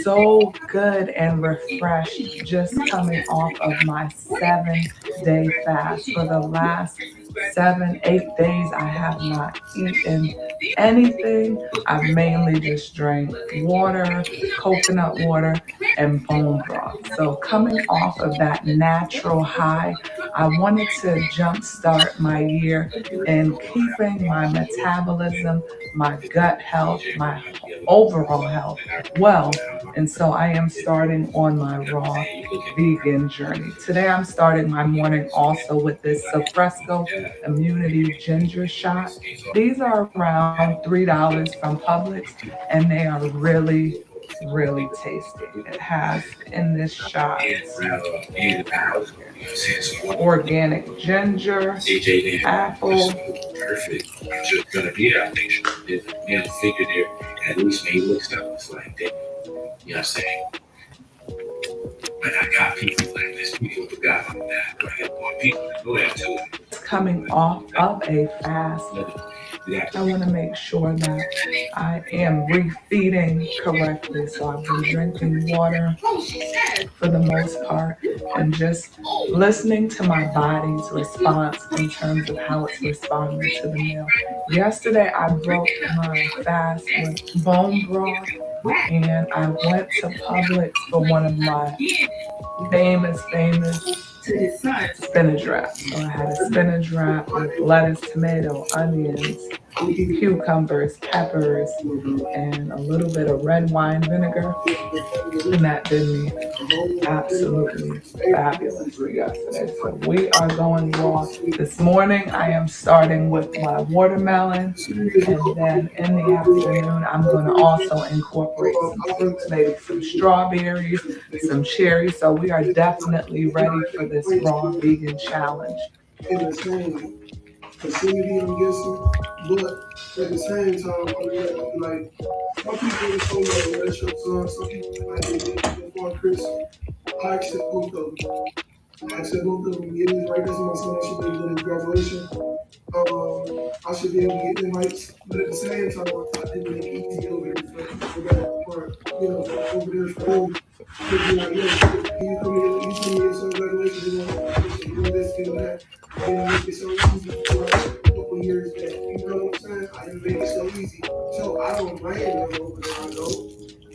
so good and refreshed just coming off of my 7-day fast. For the last 7-8 days, I have not eaten anything. I've mainly just drank water, coconut water, and bone broth. So coming off of that natural high, I wanted to jumpstart my year in keeping my metabolism, my gut health, my overall health well. And so I am starting on my raw vegan journey. Today I'm starting my morning also with this Sofresco Immunity Ginger Shot. These are around $3 from Publix, and they are really, really tasty. It has in this shot organic ginger, apple. Perfect. I'm just gonna be that patient. And figure there at least made looks up. It's like that. You know what I'm saying? But I got people like this, people who got like that. But I got more people that go there too. Coming off of a fast, I want to make sure that I am refeeding correctly. So I've been drinking water for the most part and just listening to my body's response in terms of how it's responding to the meal. Yesterday, I broke my fast with bone broth, and I went to Publix for one of my famous to his son. Spinach wrap. So I had a spinach wrap with lettuce, tomato, onions, cucumbers, peppers, and a little bit of red wine vinegar. And that did me absolutely fabulous for yesterday. So we are going raw. This morning I am starting with my watermelon, and then in the afternoon I'm going to also incorporate some fruits, maybe some strawberries, some cherries. So we are definitely ready for this raw vegan challenge. In the same vicinity, I'm guessing, but at the same time, like some people are so like red shirts on, some people like they did before Chris. I accept both of them. Yeah, it's right. That's my son. I should be able to get his graduation. I should be able to get the lights, but at the same time, I didn't make it easy over there for that part. You know, over there for him. Can you come here? You see me at some graduation, you know this, you know that. And make it so easy for a couple years back. You know what I'm saying? I didn't make it so easy. So I don't blame them over there. I know.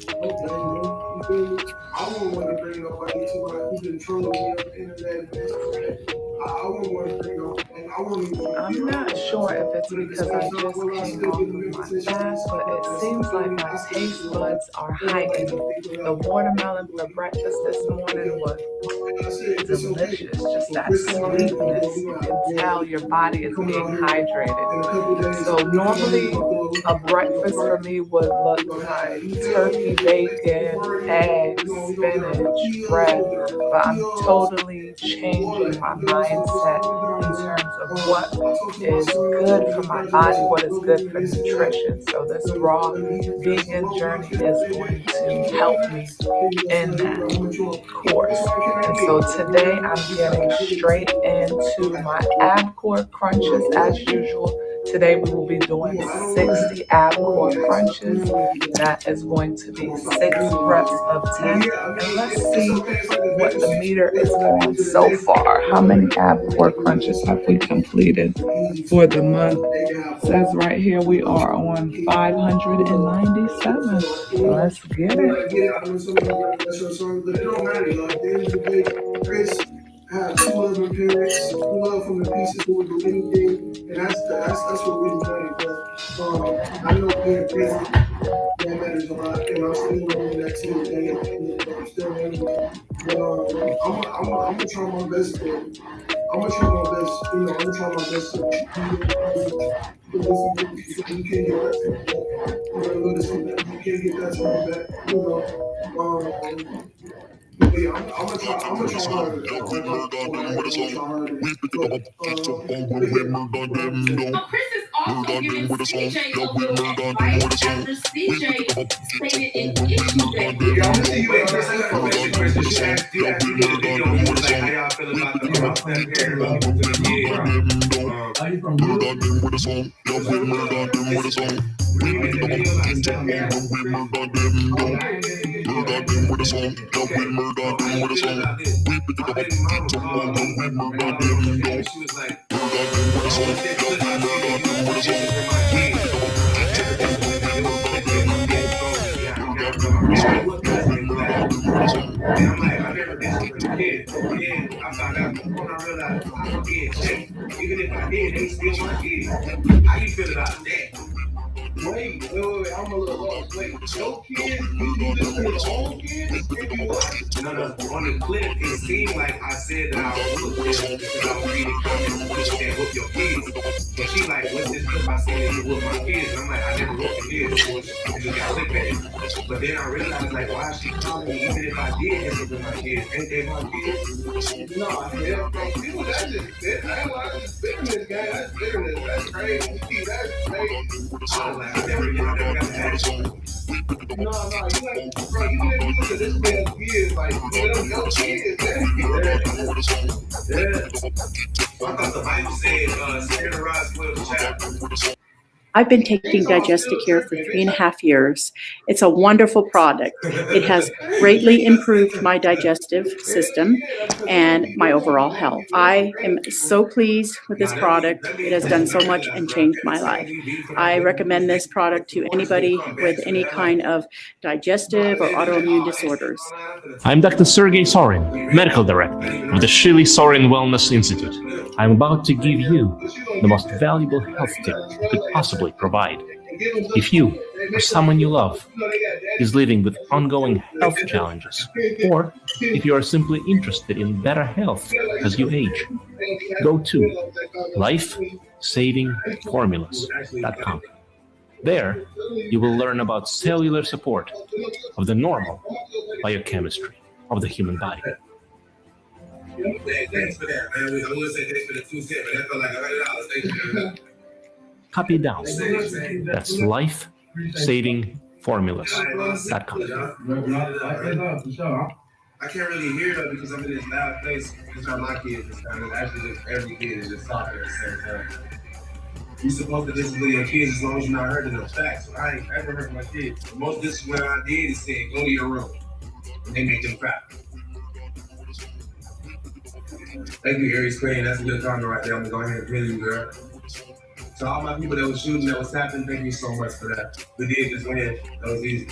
Okay, you feel me? I won't want to bring nobody to like who's been trolling me on the internet and this and that. I won't want to bring up, and I won't even. I'm not sure if it's because I just came off of my fast, but it seems like my taste buds are heightened. The watermelon for breakfast this morning was delicious. Just that sweetness. You can tell your body is being hydrated. So normally a breakfast for me would look like turkey, bacon, eggs, spinach, bread, but I'm totally changing my mindset in terms of what is good for my body, what is good for nutrition. So this raw vegan journey is going to help me in that course. And so today I'm getting straight into my ab core crunches as usual. Today we will be doing 60 ab core crunches. That is going to be 6 reps of 10. And let's see what the meter is on so far. How many ab core crunches have we completed for the month? It says right here we are on 597. Let's get it. Have two loving parents, love from the pieces who would do anything, and that's what really matters. I know being present that matters a lot, and I'm still learning that too. And I'm still learning that. But I'm gonna try my best. I'm gonna try my best. You know, I'm gonna try my best to listen to people. You can't get that from that. You can't get that from that. You know. Yeah, I'm gonna try harder. Chris is also giving CJ a little advice after CJ stated an issue that he I'm gonna see you at Chris. You asked me the video. He was like, how y'all feel about the even if I did, they still my kids. How you feel about that? Wait, I'm a little lost. Wait, your kids, you do this to your own kids? No, on the clip, it seemed like I said that I would whoop them because I was reading comments and whoop your kids. So she like, what's this clip I said that you whoop my kids? And I'm like, I never whooped your kids. I just got clip at it. But then I realized, like, why is she calling me even if I did hit with my kids? Ain't they my kids? No, that's just bitterness, guy. That's bitterness. That's crazy. That's crazy. I was like, I never got that. No, you like, bro, you didn't look at this man's kids, like, them your kids, man. Yeah. I thought the Bible said, Spirit of Rise will the child. I've been taking Digesticare for 3.5 years. It's a wonderful product. It has greatly improved my digestive system and my overall health. I am so pleased with this product. It has done so much and changed my life. I recommend this product to anybody with any kind of digestive or autoimmune disorders. I'm Dr. Sergey Sorin, Medical Director of the Shili Sorin Wellness Institute. I'm about to give you the most valuable health tip you could possibly provide. If you or someone you love is living with ongoing health challenges, or if you are simply interested in better health as you age, go to lifesavingformulas.com. There, you will learn about cellular support of the normal biochemistry of the human body. Thanks for that, man. I would say thanks for the 2 cents, but that felt like $100. Thank you. Copy it down. That's lifesavingformulas.com. I can't really hear though because I'm in this loud place. That's how my kids is kind of actually just every kid is just talking at the same time. You're supposed to listen to your kids as long as you're not hurting those facts. I ain't ever hurt my kids. The most discipline I did is say, go to your room. And they make them cry. Thank you, Aries Queen. That's a good comment right there. I'm gonna go ahead and pin you, girl. To all my people that was shooting, that was happening, thank you so much for that. We did just win. That was easy.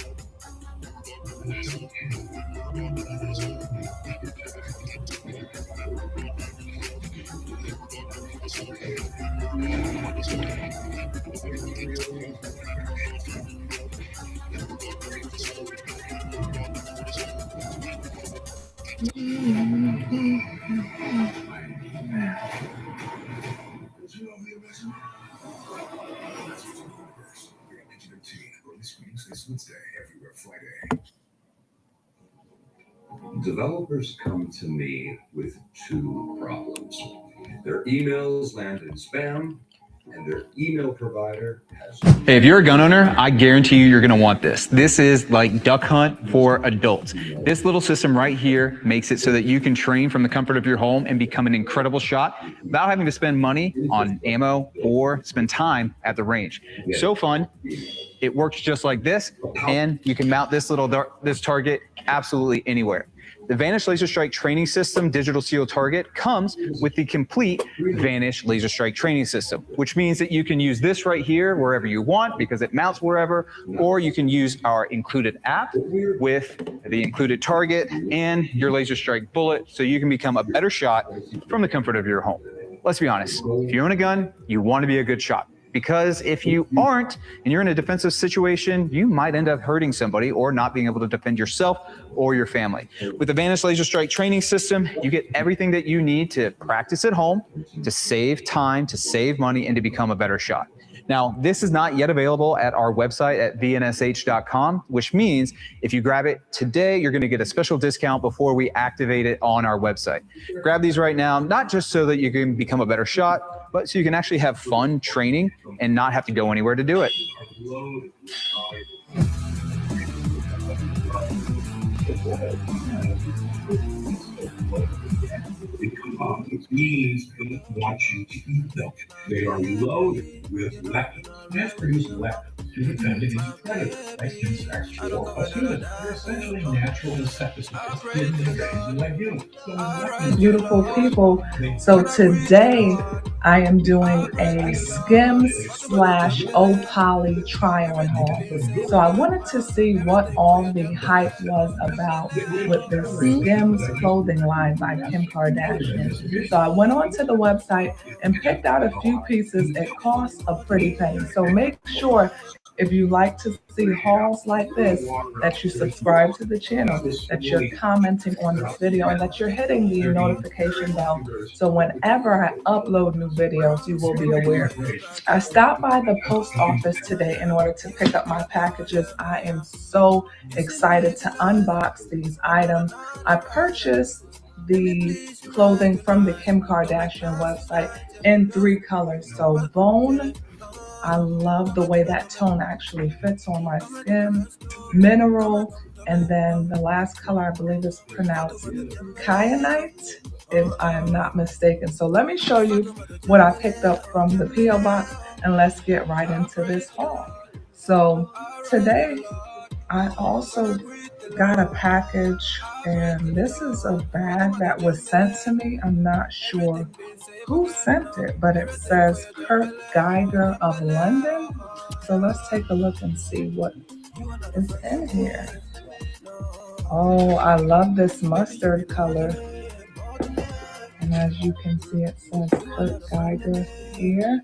Developers come to me with 2 problems. Their emails land in spam, and their email provider has... Hey, if you're a gun owner, I guarantee you you're going to want this. This is like Duck Hunt for adults. This little system right here makes it so that you can train from the comfort of your home and become an incredible shot without having to spend money on ammo or spend time at the range. So fun. It works just like this, and you can mount this target absolutely anywhere. The Vanish Laser Strike Training System Digital Seal Target comes with the complete Vanish Laser Strike Training System, which means that you can use this right here wherever you want because it mounts wherever, or you can use our included app with the included target and your laser strike bullet so you can become a better shot from the comfort of your home. Let's be honest, if you own a gun, you want to be a good shot. Because if you aren't, and you're in a defensive situation, you might end up hurting somebody or not being able to defend yourself or your family. With the Vanish Laser Strike Training System, you get everything that you need to practice at home, to save time, to save money, and to become a better shot. Now, this is not yet available at our website at vnsh.com, which means if you grab it today, you're going to get a special discount before we activate it on our website. Grab these right now, not just so that you can become a better shot, but so you can actually have fun training and not have to go anywhere to do it. Bees don't want you to eat them. They are loaded with lectins. Mass-produced lectins to defend against predators like insects or humans. They're essentially natural insecticides hidden in grains like humans. Beautiful people. So today I am doing a Skims/Opoly try-on haul. So I wanted to see what all the hype was about with the Skims clothing line by Kim Kardashian. So I went onto the website and picked out a few pieces. It costs a pretty penny. So make sure if you like to see hauls like this, that you subscribe to the channel, that you're commenting on this video, and that you're hitting the notification bell. So whenever I upload new videos, you will be aware. I stopped by the post office today in order to pick up my packages. I am so excited to unbox these items. I purchased the clothing from the Kim Kardashian website in 3 colors. So bone, I love the way that tone actually fits on my skin. Mineral, and then the last color I believe is pronounced kyanite, if I am not mistaken. So let me show you what I picked up from the P.O. box, and let's get right into this haul. So today I also got a package, and this is a bag that was sent to me. I'm not sure who sent it, but it says Kurt Geiger of London. So let's take a look and see what is in here. Oh, I love this mustard color. And as you can see, it says Kurt Geiger here.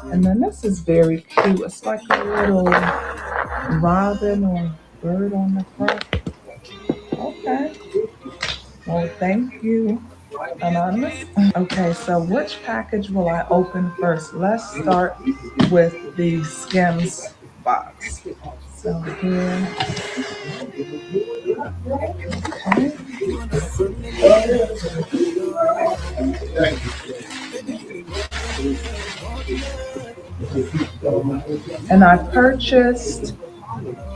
And then this is very cute. It's like a little robin or bird on the front. Okay. Well, thank you, Anonymous. Okay, so which package will I open first? Let's start with the Skims box. So here. Okay. And I purchased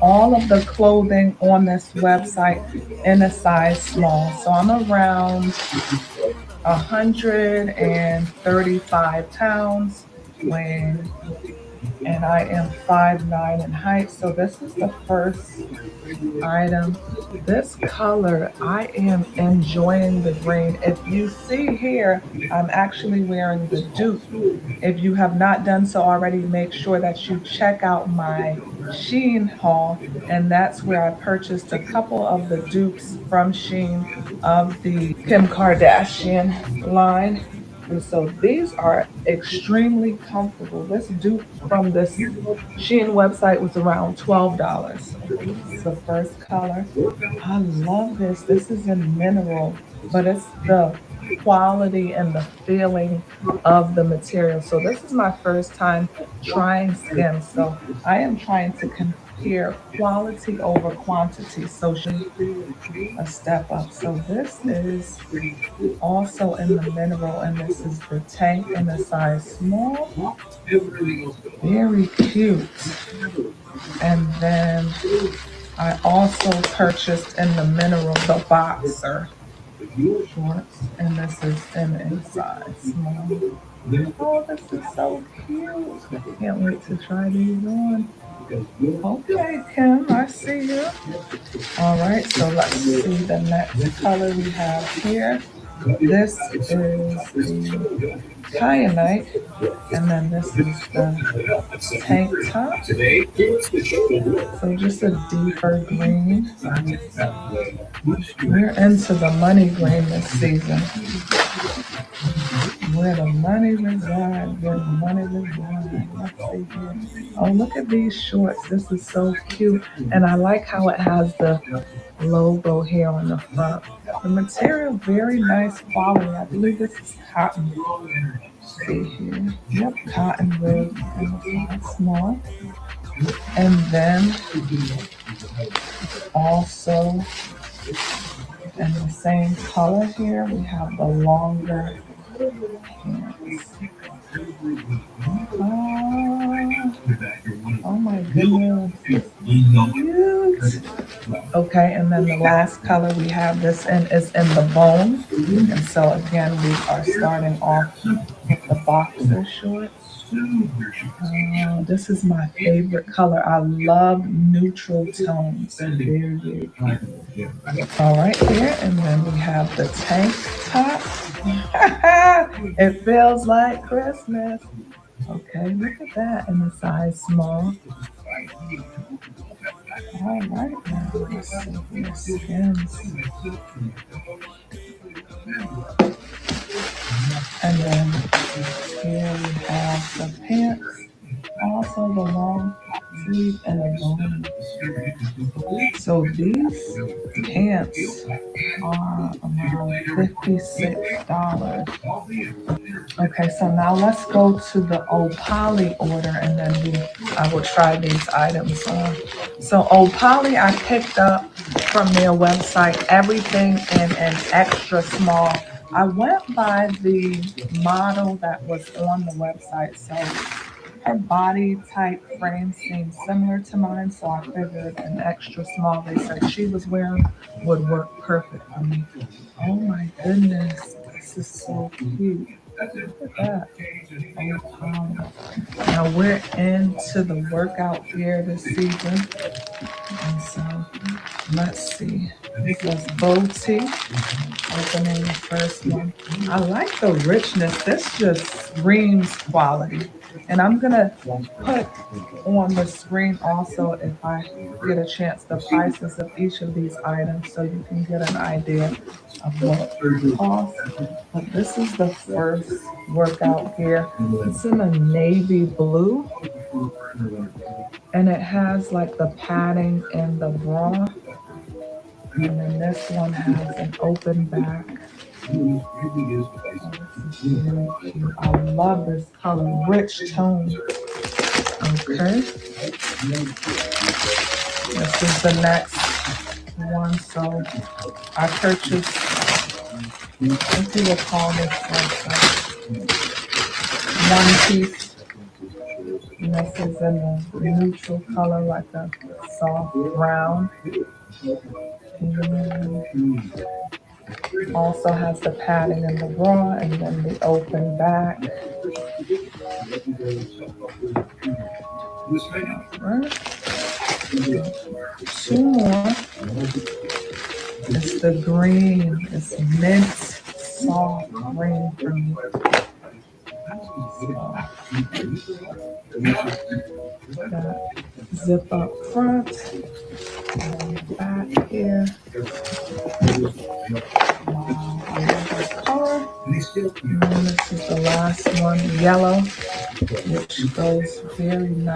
all of the clothing on this website in a size small. So I'm around 135 pounds weighing, and I am 5'9" in height. So this is the first item. This color, I am enjoying the green. If you see here, I'm actually wearing the dupe. If you have not done so already, make sure that you check out my Shein haul, and that's where I purchased a couple of the dupes from Shein of the Kim Kardashian line. And so these are extremely comfortable. This dupe from this Shein website was around $12. It's the first color. I love this. This is in mineral, but it's the quality and the feeling of the material. So this is my first time trying Skims. So I am trying to compare quality over quantity. So a step up. So this is also in the mineral, and this is the tank in the size small. Very cute. And then I also purchased in the mineral the boxer shorts, and this is in a size small. Oh, this is so cute. Can't wait to try these on. Okay, Kim, I see you. All right, so let's see the next color we have here. This is the kyanite, and then this is the tank top. So just a deeper green. We're into the money green this season. Where the money resides, where the money resides. Let's see here. Oh, look at these shorts. This is so cute. And I like how it has the logo here on the front. The material, very nice quality. I believe this is cotton. Let's see here. Yep, cotton with small. And then also in the same color here, we have the longer pants. Oh my goodness. Cute. Okay, and then the last color we have this in is in the bone. And so again, we are starting off with the boxer shorts. This is my favorite color. I love neutral tones. Very, very cute. All right, here, and then we have the tank top. It feels like Christmas. Okay, look at that in the size small. All right, now let's see your Skims. And then here we have the pants, also the long sleeve and a bone. So these pants are around $56. Okay, so now let's go to the Opali order, and then I will try these items on. So Opali, I picked up from their website everything in an extra small. I went by the model that was on the website, so her body type frame seemed similar to mine, so I figured an extra small they said she was wearing would work perfect for me. Oh my goodness, this is so cute. Look at that. Now we're into the workout gear this season. And so let's see. This is Boti opening the first one. I like the richness. This just screams quality. And I'm gonna put on the screen also, if I get a chance, the prices of each of these items so you can get an idea of what it costs. But this is the first workout gear. It's in a navy blue. And it has like the padding in the bra. And then this one has an open back. I love this color, rich tone. Okay. This is the next one. So I purchased, I think you would call this like one piece. And this is in a neutral color, like a soft brown. Also has the padding in the bra and then the open back. Right. Two more. It's the green. It's mint, soft green for me. Got zip up front and back here. Wow, I love this color. And this is the last one, yellow, which goes very nice.